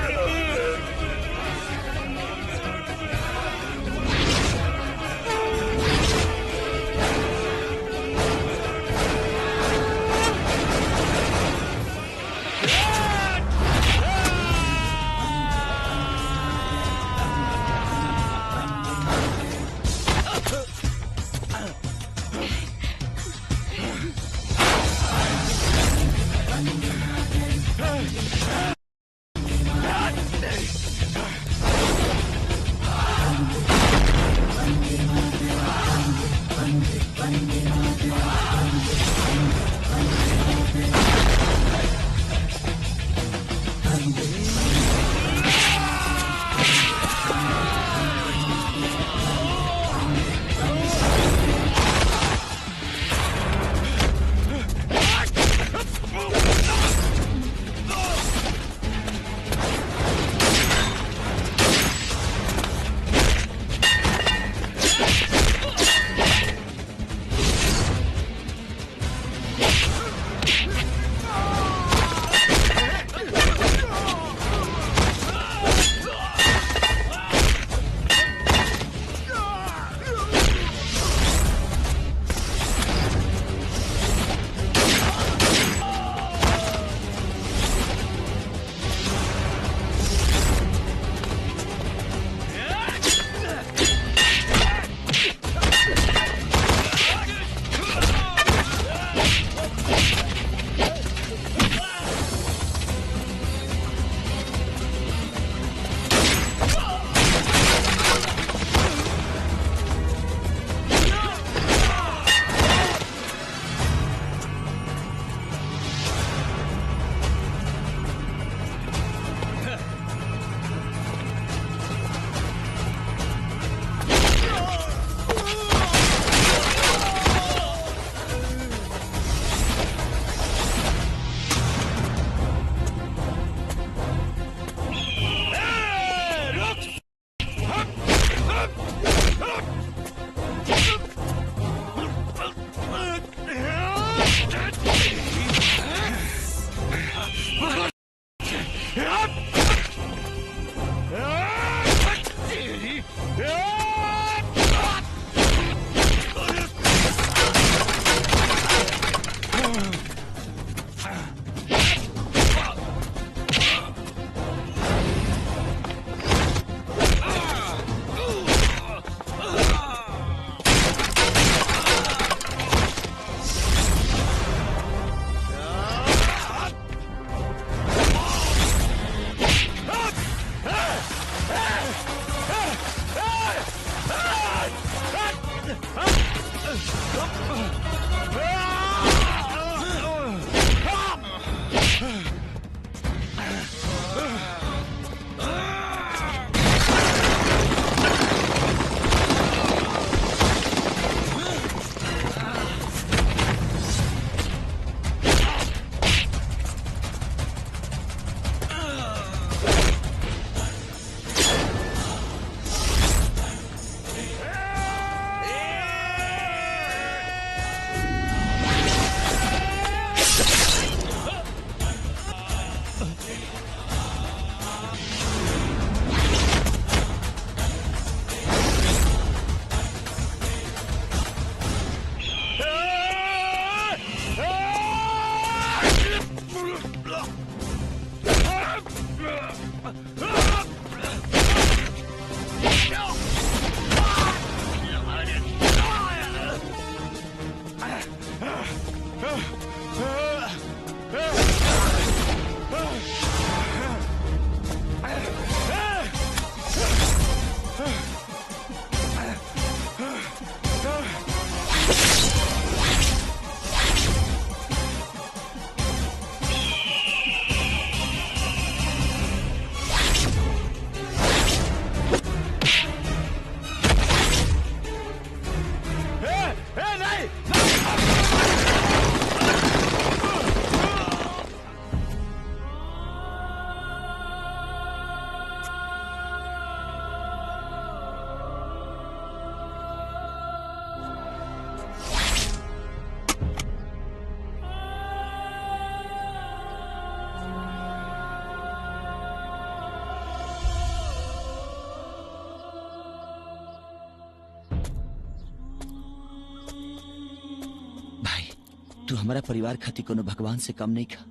तू हमारा परिवार खातिर कोनो भगवान से कम नहीं खा।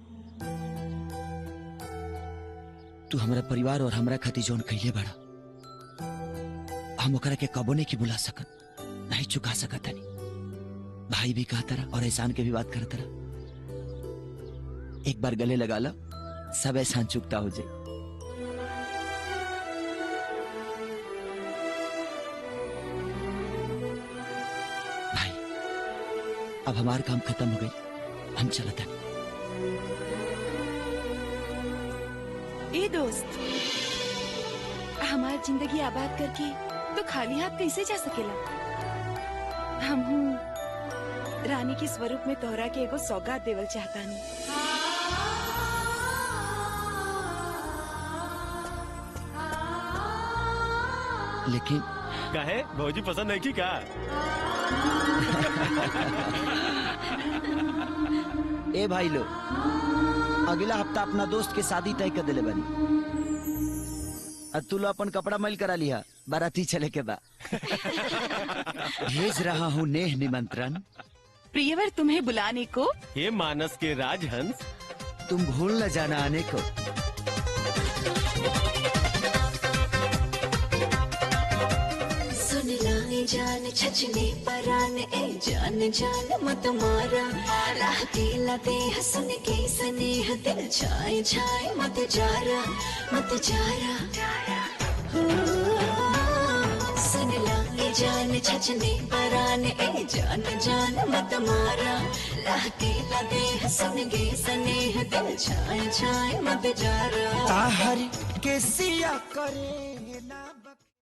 तू हमारा परिवार और हमरा खातिर जौन कइले बड़ा, हम ओकरा के कबो नहीं की बुला सकत, नहीं चुका सकत हनी। भाई भी कहा तरह और एहसान के भी बात कर तरह। एक बार गले लगा लो, सब एहसान चुकता हो जाए। भाई अब हमारा काम खत्म हो गई, हम चलते हैं। ए दोस्त, हमारी जिंदगी आबाद करके तो खाली हाथ कैसे जा सकेला। हम रानी के स्वरूप में तोहरा के एगो सौगात देवल चाहतानी। लेकिन काहे भौजी पसंद है की का? ए भाई लो, अगला हफ्ता अपना दोस्त के शादी तय कर दिले बनी। और तू लो अपन कपड़ा मैल करा लिया, बाराती चले के बा। भेज रहा हूँ नेह निमंत्रण, प्रियवर तुम्हें बुलाने को। ये मानस के राजहंस, तुम भूल न जाना आने को। सुन लाए जान छचने परान, ए जान जान मत मारा। राह दिला दे हसन के स्नेह, दिल छाए छाए मत जारा, मत जारा। सुन लाए जान छचने परान, ए जान जान मत मारा। राह दिला दे हसन के स्नेह, दिल छाए छाए मत जारा। ताहर के सिया करे ना